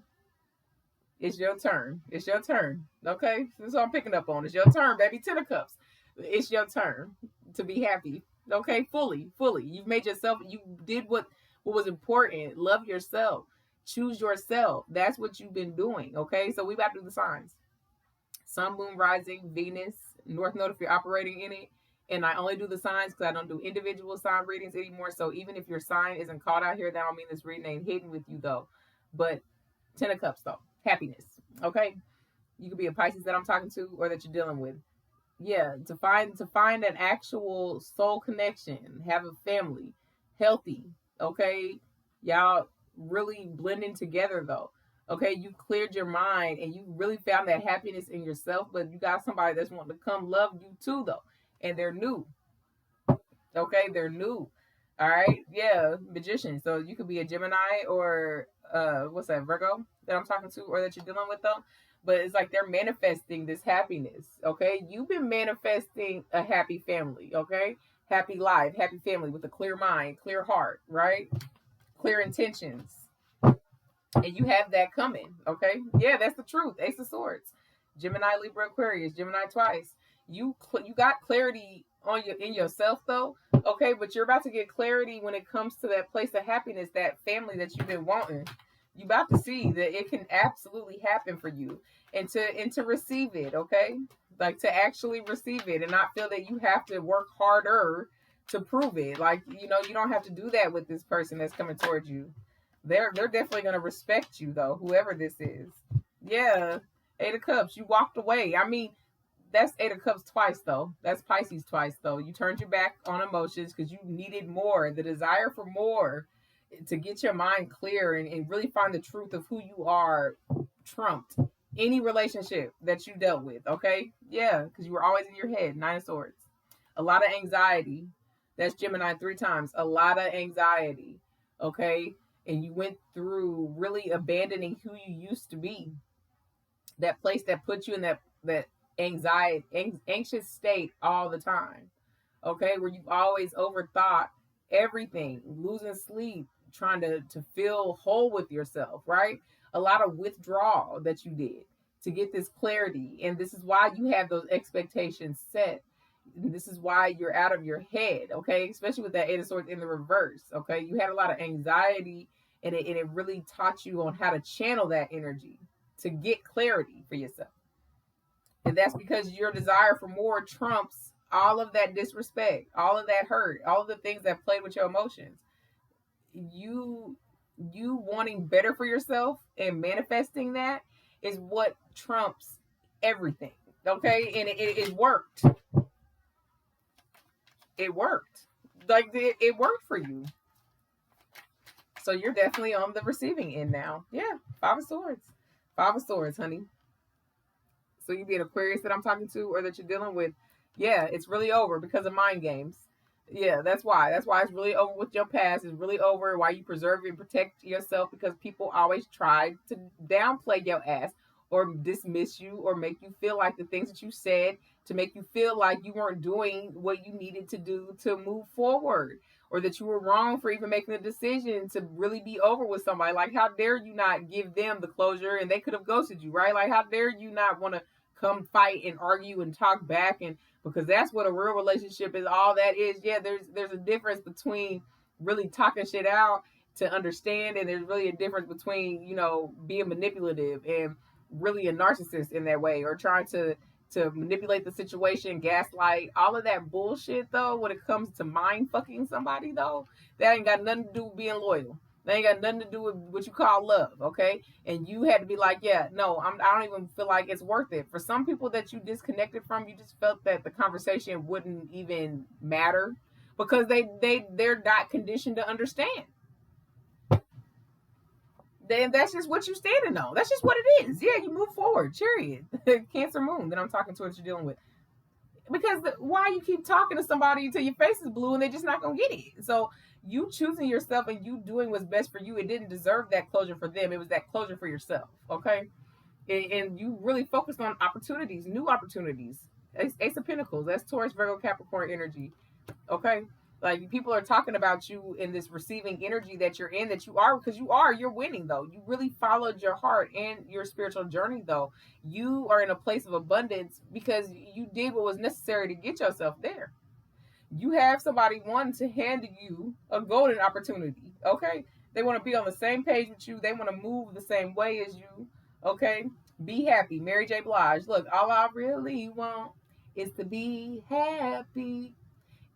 [SPEAKER 1] It's your turn. It's your turn, okay? This is what I'm picking up on. It's your turn, baby. 10 of Cups. It's your turn to be happy, okay? Fully. You've made yourself. You did what was important. Love yourself. Choose yourself. That's what you've been doing, okay? So we about to do the signs. Sun, moon, rising, Venus, North Node if you're operating in it. And I only do the signs because I don't do individual sign readings anymore. So even if your sign isn't called out here, that don't mean this reading ain't hidden with you, though. But 10 of Cups, though. Happiness, okay? You could be a Pisces that I'm talking to or that you're dealing with. Yeah, to find an actual soul connection, have a family, healthy, okay? Y'all really blending together, though. Okay, you cleared your mind and you really found that happiness in yourself, but you got somebody that's wanting to come love you too, though. And they're new. Okay, they're new. All right, yeah, magician. So you could be a Gemini or what's that, Virgo that I'm talking to or that you're dealing with, though. But it's like they're manifesting this happiness. Okay, you've been manifesting a happy family. Okay, happy life, happy family with a clear mind, clear heart, right? Clear intentions, and you have that coming. Okay, yeah, that's the truth. Ace of Swords, Gemini, Libra, Aquarius, Gemini twice. You got clarity on in yourself, though. Okay, but you're about to get clarity when it comes to that place of happiness, that family that you've been wanting. You about to see that it can absolutely happen for you, and to receive it. Okay, like to actually receive it and not feel that you have to work harder to prove it. Like, you don't have to do that with this person that's coming towards you. They're definitely gonna respect you, though, whoever this is. Yeah, 8 of Cups. You walked away. I mean, that's 8 of Cups twice, though. That's Pisces twice, though. You turned your back on emotions because you needed more. The desire for more to get your mind clear and really find the truth of who you are trumped any relationship that you dealt with. Okay, yeah, because you were always in your head. 9 of Swords. A lot of anxiety. That's Gemini 3 times. A lot of anxiety. Okay, and you went through really abandoning who you used to be, that place that put you in that anxious state all the time, okay, where you've always overthought everything, losing sleep, trying to feel whole with yourself, right? A lot of withdrawal that you did to get this clarity, and this is why you have those expectations set. This is why you're out of your head, okay? Especially with that 8 of Swords in the reverse, okay? You had a lot of anxiety, and it really taught you on how to channel that energy to get clarity for yourself. And that's because your desire for more trumps all of that disrespect, all of that hurt, all of the things that played with your emotions. You you wanting better for yourself and manifesting that is what trumps everything. Okay, and it worked. It worked. Like it worked for you. So you're definitely on the receiving end now. Yeah, Five of Swords. Five of Swords, honey. So you be an Aquarius that I'm talking to or that you're dealing with. Yeah, it's really over because of mind games. Yeah, that's why. That's why it's really over with your past. It's really over why you preserve and protect yourself, because people always try to downplay your ass or dismiss you or make you feel like the things that you said, to make you feel like you weren't doing what you needed to do to move forward, or that you were wrong for even making a decision to really be over with somebody. Like, how dare you not give them the closure and they could have ghosted you, right? Like, how dare you not want to come fight and argue and talk back, and because that's what a real relationship is. All that is. Yeah, there's a difference between really talking shit out to understand, and there's really a difference between, you know, being manipulative and really a narcissist in that way, or trying to manipulate the situation, gaslight, all of that bullshit. Though, when it comes to mind fucking somebody, though, that ain't got nothing to do with being loyal. That ain't got nothing to do with what you call love, okay? And you had to be like, yeah, no, I don't even feel like it's worth it. For some people that you disconnected from, you just felt that the conversation wouldn't even matter because they're not conditioned to understand. Then that's just what you're standing on. That's just what it is. Yeah, you move forward. Chariot, Cancer Moon that I'm talking to, what you're dealing with. Because why you keep talking to somebody until your face is blue and they're just not gonna get it? So you choosing yourself and you doing what's best for you, it didn't deserve that closure for them. It was that closure for yourself. Okay, and you really focused on opportunities, new opportunities. Ace of Pentacles. That's Taurus, Virgo, Capricorn energy. Okay, like people are talking about you in this receiving energy that you're in, that you are, because you're winning though. You really followed your heart and your spiritual journey though. You are in a place of abundance because you did what was necessary to get yourself there. You have somebody wanting to hand you a golden opportunity. Okay, they want to be on the same page with you. They want to move the same way as you. Okay, be happy. Mary J. Blige. Look, all I really want is to be happy,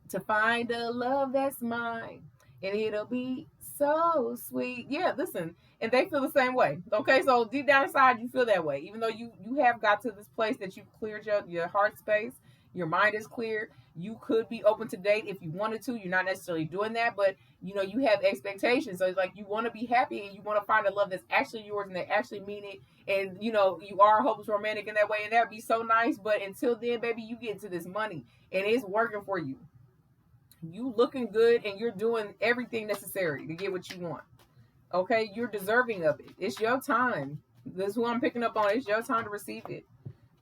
[SPEAKER 1] to find a love that's mine, and it'll be so sweet. Yeah, listen, and they feel the same way. Okay, so deep down inside, you feel that way, even though you have got to this place that you've cleared your heart space, your mind is clear. You could be open to date if you wanted to. You're not necessarily doing that, but you know you have expectations. So it's like you want to be happy and you want to find a love that's actually yours and they actually mean it. And you know you are hopeless romantic in that way, and that'd be so nice. But until then, baby, you get to this money and it's working for you. You looking good and you're doing everything necessary to get what you want. Okay, you're deserving of it. It's your time. This is who I'm picking up on. It's your time to receive it.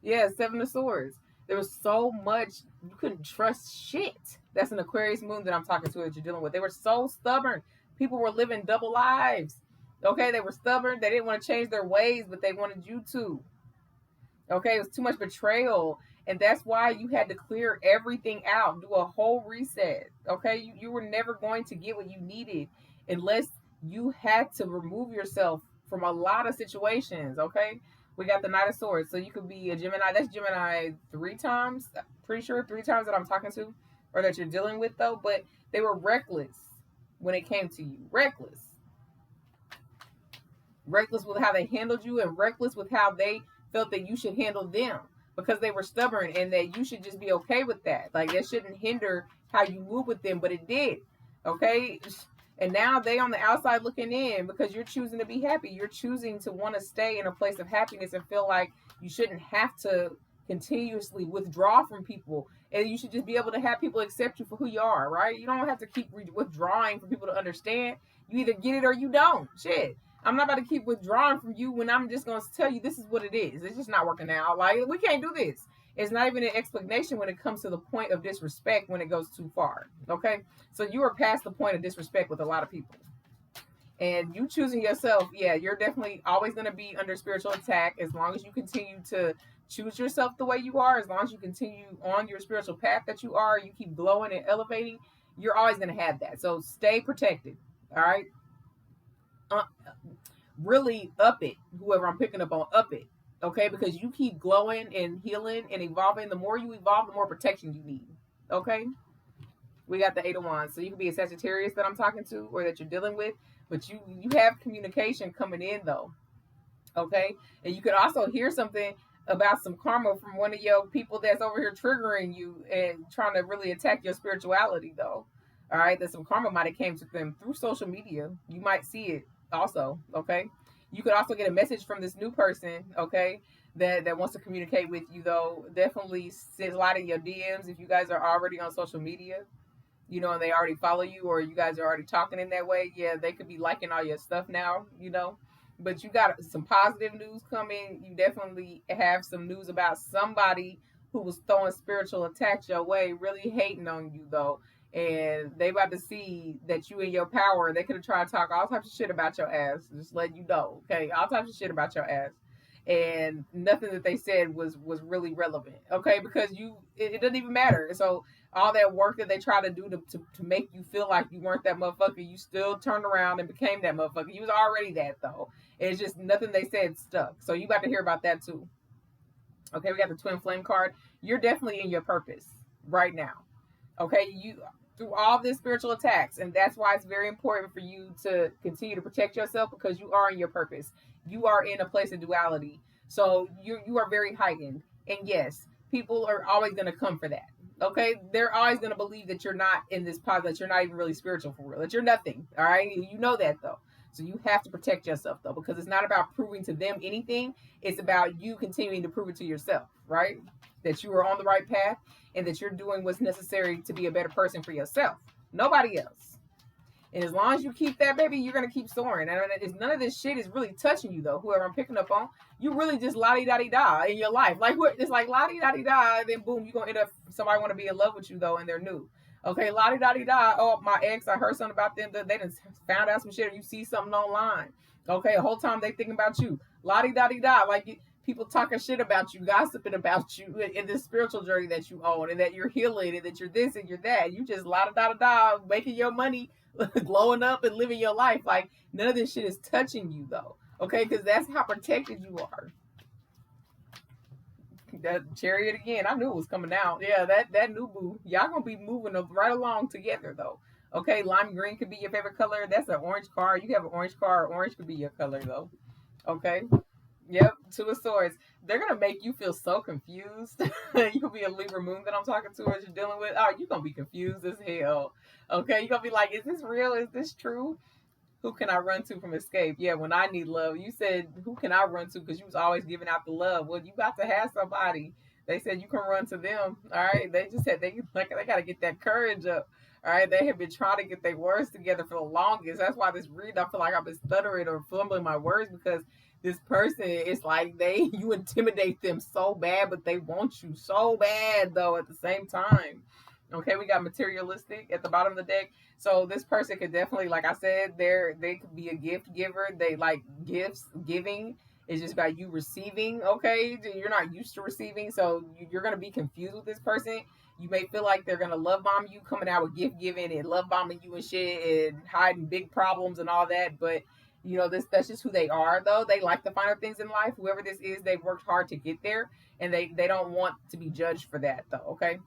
[SPEAKER 1] Yeah, Seven of Swords. There was so much you couldn't trust shit. That's an Aquarius moon that I'm talking to, that you're dealing with. They were so stubborn. People were living double lives. Okay, they were stubborn. They didn't want to change their ways, but they wanted you to. Okay, it was too much betrayal. And that's why you had to clear everything out, do a whole reset. Okay, you were never going to get what you needed unless you had to remove yourself from a lot of situations. Okay, we got the Knight of Swords. So you could be a Gemini. That's Gemini 3 times. Pretty sure 3 times that I'm talking to or that you're dealing with, though. But they were reckless when it came to you. Reckless. Reckless with how they handled you and reckless with how they felt that you should handle them, because they were stubborn and that you should just be okay with that. Like, that shouldn't hinder how you move with them, but it did. Okay, and now they on the outside looking in because you're choosing to be happy. You're choosing to want to stay in a place of happiness and feel like you shouldn't have to continuously withdraw from people, and you should just be able to have people accept you for who you are, right? You don't have to keep withdrawing for people to understand. You either get it or you don't. Shit, I'm not about to keep withdrawing from you when I'm just going to tell you this is what it is. It's just not working out. Like, we can't do this. It's not even an explanation when it comes to the point of disrespect when it goes too far. Okay? So you are past the point of disrespect with a lot of people. And you choosing yourself, yeah, you're definitely always going to be under spiritual attack as long as you continue to choose yourself the way you are, as long as you continue on your spiritual path that you are, you keep glowing and elevating, you're always going to have that. So stay protected. All right? Really up it, whoever I'm picking up on, up it. Okay, because you keep glowing and healing and evolving. The more you evolve, the more protection you need. Okay, we got the Eight of Wands. So you can be a Sagittarius that I'm talking to or that you're dealing with, but you have communication coming in though. Okay, and you could also hear something about some karma from one of your people that's over here triggering you and trying to really attack your spirituality though. All right, that some karma might have came to them through social media. You might see it also. Okay, you could also get a message from this new person. Okay, that wants to communicate with you though. Definitely send a lot in your DMs if you guys are already on social media, and they already follow you, or you guys are already talking in that way. Yeah, they could be liking all your stuff now. But you got some positive news coming. You definitely have some news about somebody who was throwing spiritual attacks your way, really hating on you though. And they about to see that you in your power. They could have tried to talk all types of shit about your ass. Just letting you know, okay? All types of shit about your ass, and nothing that they said was really relevant, okay? Because it doesn't even matter. So all that work that they try to do to make you feel like you weren't that motherfucker, you still turned around and became that motherfucker. You was already that though. It's just nothing they said stuck. So you got to hear about that too. Okay, we got the twin flame card. You're definitely in your purpose right now. Okay, you through all this spiritual attacks, and that's why it's very important for you to continue to protect yourself, because you are in your purpose. You are in a place of duality, so you are very heightened. And yes, people are always going to come for that. Okay, they're always going to believe that you're not in this pod, that you're not even really spiritual for real, that you're nothing. All right, you know that though. So you have to protect yourself though, because it's not about proving to them anything. It's about you continuing to prove it to yourself, right? That you are on the right path and that you're doing what's necessary to be a better person for yourself. Nobody else. And as long as you keep that, baby, you're gonna keep soaring. And it's, none of this shit is really touching you though. Whoever I'm picking up on, you really just la di da di da in your life. Like it's like la di da di da, and then boom, you're gonna end up somebody want to be in love with you though, and they're new. Okay, la di da di da. Oh, my ex, I heard something about them. They done found out some shit, or you see something online. Okay, the whole time they thinking about you. La di da di da. Like people talking shit about you, gossiping about you in this spiritual journey that you own, and that you're healing, and that you're this and you're that. You just la da da da, making your money, glowing up and living your life. Like none of this shit is touching you though. Okay, because that's how protected you are. That chariot again. I knew it was coming out. Yeah, that new boo. Y'all gonna be moving right along together though. Okay, lime green could be your favorite color. That's an orange card. You have an orange card. Orange could be your color though. Okay. Yep, two of swords. They're gonna make you feel so confused. You could be a Libra moon that I'm talking to, as you're dealing with. Oh, you're gonna be confused as hell. Okay, you're gonna be like, is this real? Is this true? Who can I run to from escape? Yeah, when I need love. You said, who can I run to? Because you was always giving out the love. Well, you got to have somebody. They said you can run to them. All right. They just said they gotta get that courage up. All right. They have been trying to get their words together for the longest. That's why this read, I feel like I've been stuttering or fumbling my words, because this person, it's like you intimidate them so bad, but they want you so bad though at the same time. Okay, we got materialistic at the bottom of the deck. So this person could definitely, like I said, they could be a gift giver. They like gifts. Giving is just about you receiving. Okay, you're not used to receiving, so you're gonna be confused with this person. You may feel like they're gonna love bomb you, coming out with gift giving and love bombing you and shit, and hiding big problems and all that. But that's just who they are though. They like the finer things in life. Whoever this is, they've worked hard to get there, and they don't want to be judged for that though. Okay.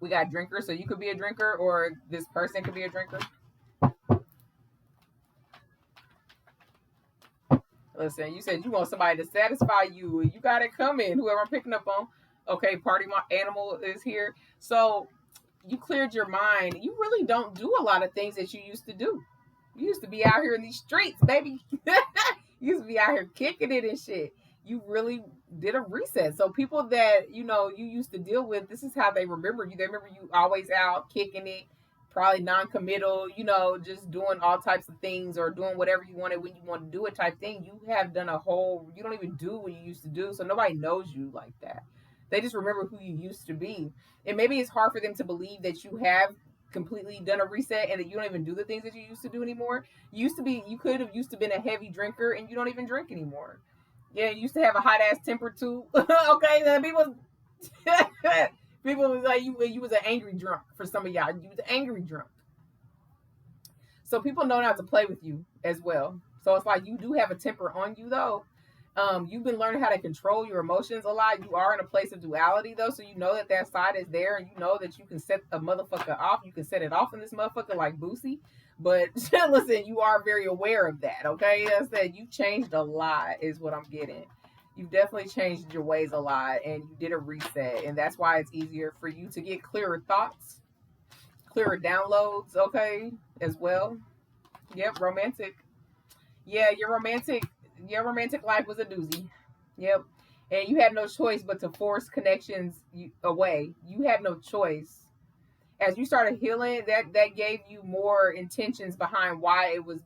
[SPEAKER 1] We got drinkers, so you could be a drinker, or this person could be a drinker. Listen, you said you want somebody to satisfy you. You got it coming. Whoever I'm picking up on. Okay, party animal is here. So you cleared your mind. You really don't do a lot of things that you used to do. You used to be out here in these streets, baby. You used to be out here kicking it and shit. You really did a reset. So people that you used to deal with, this is how they remember you. They remember you always out kicking it, probably non-committal, just doing all types of things, or doing whatever you wanted when you want to do it type thing. You have done you don't even do what you used to do, so nobody knows you like that. They just remember who you used to be. And maybe it's hard for them to believe that you have completely done a reset, and that you don't even do the things that you used to do anymore. You could have used to been a heavy drinker, and you don't even drink anymore. Yeah, you used to have a hot ass temper too. Okay, then people people was like you was an angry drunk for some of y'all. You was an angry drunk. So people know not to play with you as well. So it's like you do have a temper on you though. You've been learning how to control your emotions a lot. You are in a place of duality though, so you know that side is there, and you know that you can set a motherfucker off. You can set it off in this motherfucker like Boosie. But listen, you are very aware of that, okay? I said you changed a lot, is what I'm getting. You've definitely changed your ways a lot, and you did a reset, and that's why it's easier for you to get clearer thoughts, clearer downloads, okay, as well. Yep, romantic. Yeah, your romantic life was a doozy. Yep. And you had no choice but to force connections away. You had no choice. As you started healing, that gave you more intentions behind why it was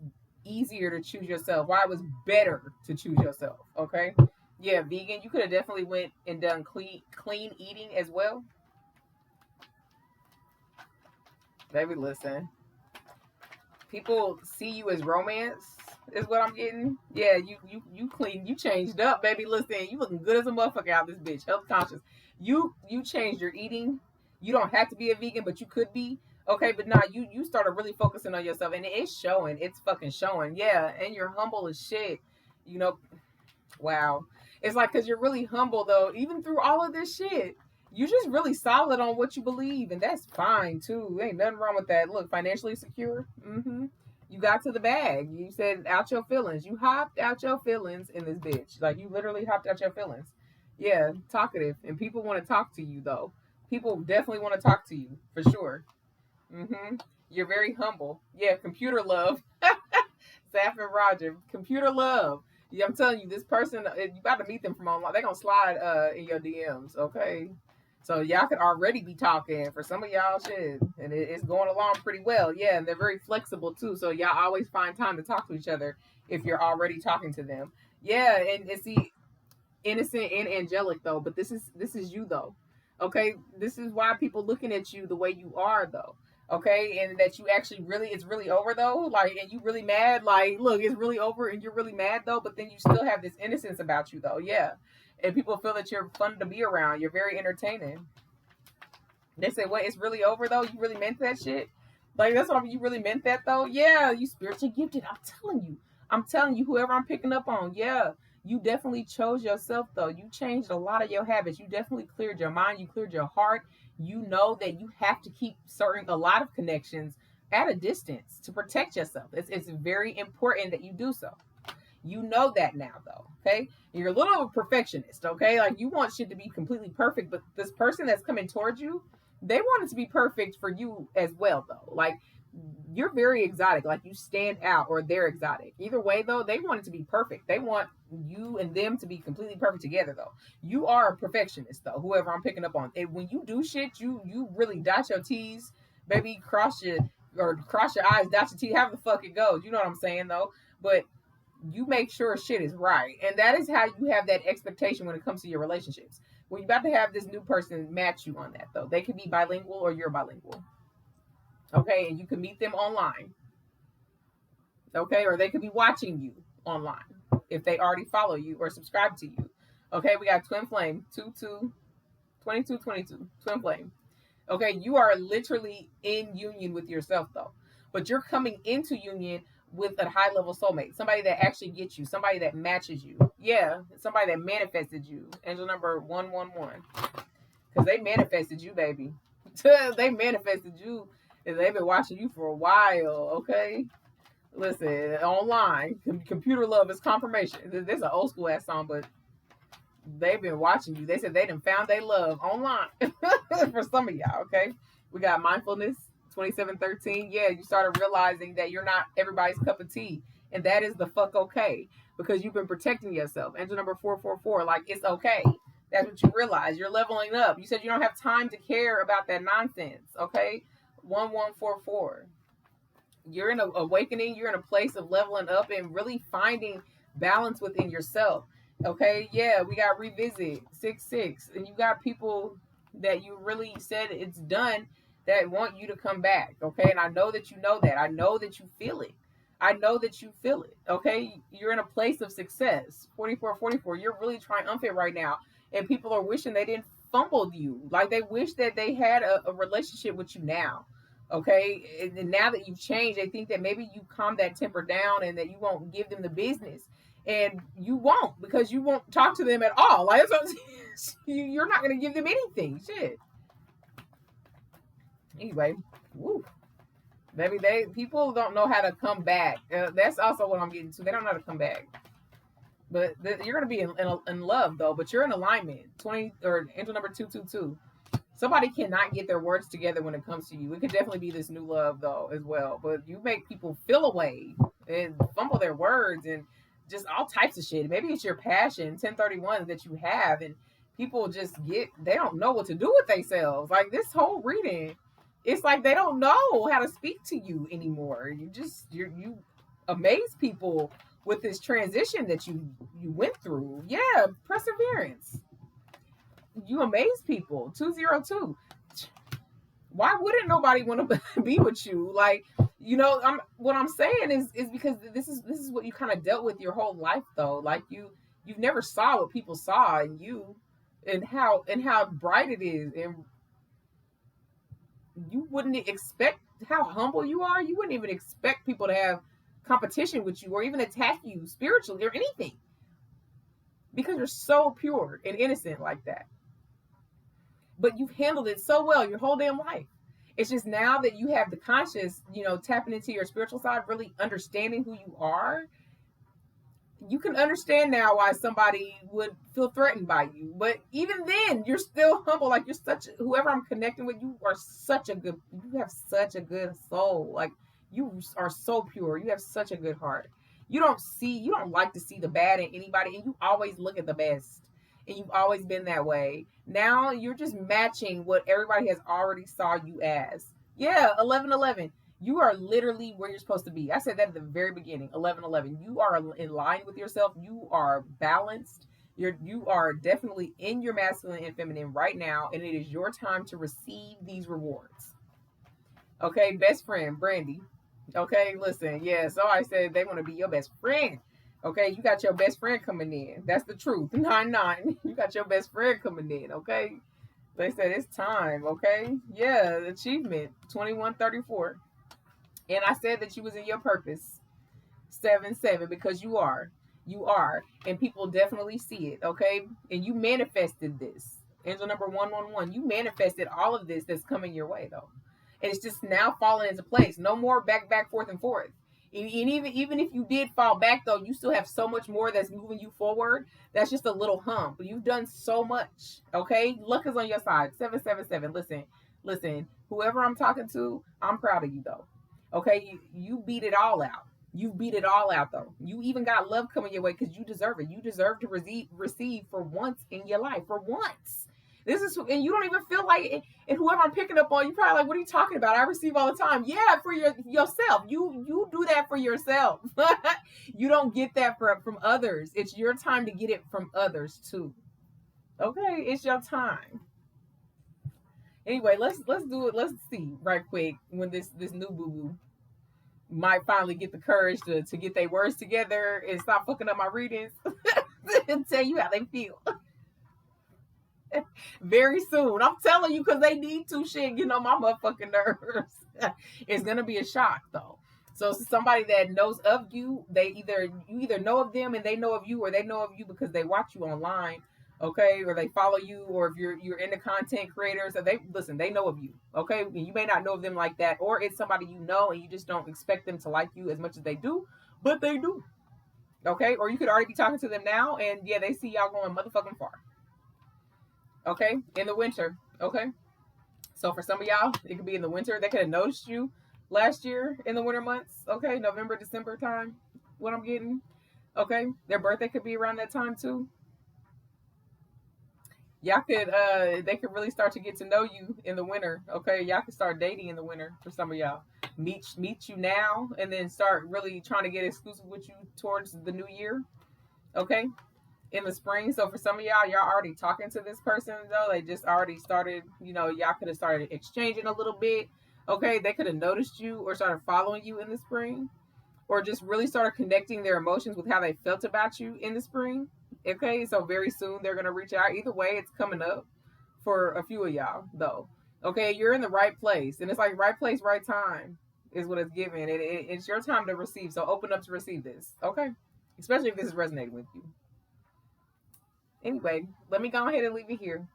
[SPEAKER 1] easier to choose yourself, why it was better to choose yourself. Okay. Yeah, vegan. You could have definitely went and done clean eating as well. Baby, listen. People see you as romance is what I'm getting. Yeah, you clean, you changed up, baby. Listen, you looking good as a motherfucker out this bitch. Health conscious. You changed your eating. You don't have to be a vegan, but you could be. Okay, but nah, you started really focusing on yourself, and it's showing. It's fucking showing. Yeah, and you're humble as shit. You know, wow. It's like because you're really humble though, even through all of this shit. You're just really solid on what you believe, and that's fine too. Ain't nothing wrong with that. Look, financially secure. You got to the bag. You said out your feelings. You hopped out your feelings in this bitch. Like you literally hopped out your feelings. Yeah, talkative, and people want to talk to you though. People definitely want to talk to you for sure. hmm You're very humble. Yeah, computer love. Saf and Roger, computer love. Yeah, I'm telling you, this person, you about to meet them from online. They're gonna slide in your DMs, okay? So y'all could already be talking for some of y'all shit, and it's going along pretty well. Yeah, and they're very flexible too. So y'all always find time to talk to each other if you're already talking to them. Yeah, and see, innocent and angelic though, but this is you though. Okay, this is why people looking at you the way you are though. Okay, and that you actually really it's really over though, like, and you really mad, like, look, it's really over and you're really mad though, but then you still have this innocence about you though. Yeah, and people feel that you're fun to be around, you're very entertaining. They say, what, it's really over though, you really meant that shit, like, that's what you really meant that though. Yeah, you spiritually gifted, I'm telling you, whoever I'm picking up on, yeah, you definitely chose yourself though. You changed a lot of your habits. You definitely cleared your mind. You cleared your heart. You know that you have to keep certain a lot of connections at a distance to protect yourself. It's very important that you do so. You know that now though. Okay. You're a little of a perfectionist, okay? Like you want shit to be completely perfect, but this person that's coming towards you, they want it to be perfect for you as well though. Like you're very exotic, like you stand out, or they're exotic. Either way though, they want it to be perfect. They want you and them to be completely perfect together though. You are a perfectionist though, whoever I'm picking up on. And when you do shit, you really dot your T's, baby, cross your I's, dot your T, however the fuck it goes. You know what I'm saying though? But you make sure shit is right. And that is how you have that expectation when it comes to your relationships. When you're about to have this new person match you on that though. They could be bilingual or you're bilingual. Okay, and you can meet them online. Okay, or they could be watching you online if they already follow you or subscribe to you. Okay, we got twin flame 22 twin flame. Okay, you are literally in union with yourself though, but you're coming into union with a high level soulmate, somebody that actually gets you, somebody that matches you. Yeah, somebody that manifested you. Angel number 111, because they manifested you, baby. They manifested you, and they've been watching you for a while. Okay, listen, online, computer love is confirmation. This is an old school ass song, but they've been watching you. They said they done found they love online for some of y'all. Okay, we got mindfulness 2713. Yeah, you started realizing that you're not everybody's cup of tea, and that is the fuck okay, because you've been protecting yourself. Angel number 444, like, it's okay. That's what you realize. You're leveling up. You said you don't have time to care about that nonsense. Okay, 1144. You're in a awakening. You're in a place of leveling up and really finding balance within yourself. Okay, yeah, we got revisit 6-6, and you got people that you really said it's done that want you to come back. Okay, and I know that you know that. I know that you feel it. I know that you feel it. Okay, you're in a place of success. 4444. You're really triumphant right now, and people are wishing they didn't fumbled you. Like they wish that they had a relationship with you now. Okay, and now that you've changed, they think that maybe you calm that temper down and that you won't give them the business, and you won't, because you won't talk to them at all. Like that's what you're not going to give them anything. Shit. Anyway, woo. Maybe people don't know how to come back. That's also what I'm getting to. They don't know how to come back. But you're gonna be in love though. But you're in alignment. 20 or angel number 222. Somebody cannot get their words together when it comes to you. It could definitely be this new love though as well. But you make people feel away and fumble their words and just all types of shit. Maybe it's your passion, 1031 that you have, and people just they don't know what to do with themselves. Like this whole reading, it's like they don't know how to speak to you anymore. You amaze people with this transition that you went through. Yeah, perseverance. You amaze people. 202. Why wouldn't nobody want to be with you? Like, what I'm saying is because this is what you kind of dealt with your whole life though. Like you've never saw what people saw in you, and how bright it is, and you wouldn't expect how humble you are. You wouldn't even expect people to have competition with you or even attack you spiritually or anything, because you're so pure and innocent like that. But you've handled it so well your whole damn life. It's just now that you have the conscious, tapping into your spiritual side, really understanding who you are, you can understand now why somebody would feel threatened by you. But even then, you're still humble. Like whoever I'm connecting with, you have such a good soul. Like you are so pure. You have such a good heart. You don't like to see the bad in anybody, and you always look at the best. And you've always been that way. Now you're just matching what everybody has already saw you as. Yeah, 1111. You are literally where you're supposed to be. I said that at the very beginning. 1111. You are in line with yourself. You are balanced. You are definitely in your masculine and feminine right now, and it is your time to receive these rewards. Okay, best friend, Brandy. Okay, listen. Yeah, so I said they want to be your best friend. Okay, you got your best friend coming in. That's the truth. 9-9. You got your best friend coming in. Okay, they said it's time. Okay, yeah, achievement 2134. And I said that you was in your purpose. 7-7, because you are. You are. And people definitely see it. Okay, and you manifested this. Angel number 111. You manifested all of this that's coming your way though, and it's just now falling into place. No more back, forth, and forth. And even if you did fall back though, you still have so much more that's moving you forward. That's just a little hump. You've done so much. Okay, luck is on your side. 777. Listen. Whoever I'm talking to, I'm proud of you though. Okay, you beat it all out. You beat it all out though. You even got love coming your way because you deserve it. You deserve to receive for once in your life. For once. This is, and you don't even feel like it. And whoever I'm picking up on, you probably like, what are you talking about? I receive all the time. Yeah, for yourself. You do that for yourself. You don't get that from others. It's your time to get it from others too. Okay, it's your time. Anyway, let's do it. Let's see right quick when this new boo boo might finally get the courage to get their words together and stop fucking up my readings and tell you how they feel. Very soon. I'm telling you, because they need to shit, my motherfucking nerves. It's gonna be a shock though. So somebody that knows of you, you either know of them and they know of you, or they know of you because they watch you online, okay, or they follow you, or if you're into content creators, so they know of you, okay. And you may not know of them like that, or it's somebody you know and you just don't expect them to like you as much as they do, but they do, okay. Or you could already be talking to them now, and yeah, they see y'all going motherfucking far. Okay, in the winter. Okay, so for some of y'all, it could be in the winter. They could have noticed you last year in the winter months. Okay, November, December time. What I'm getting. Okay, their birthday could be around that time too. Y'all could they could really start to get to know you in the winter. Okay, y'all could start dating in the winter for some of y'all. Meet you now and then start really trying to get exclusive with you towards the new year. Okay, in the spring. So for some of y'all already talking to this person though. They just already started, y'all could have started exchanging a little bit. Okay, they could have noticed you or started following you in the spring, or just really started connecting their emotions with how they felt about you in the spring. Okay, so very soon they're gonna reach out. Either way, it's coming up for a few of y'all though. Okay, you're in the right place, and it's like right place, right time is what it's giving. It's your time to receive. So open up to receive this. Okay, especially if this is resonating with you. Anyway, let me go ahead and leave it here.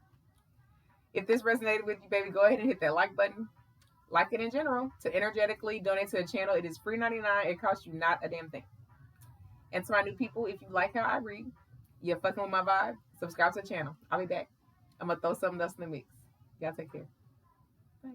[SPEAKER 1] If this resonated with you, baby, go ahead and hit that like button. like it in general, to energetically donate to the channel. It is free 99. It costs you not a damn thing. And to my new people, if you like how I read, you're fucking with my vibe, subscribe to the channel. I'll be back. I'm going to throw something else in the mix. Y'all take care. Bye.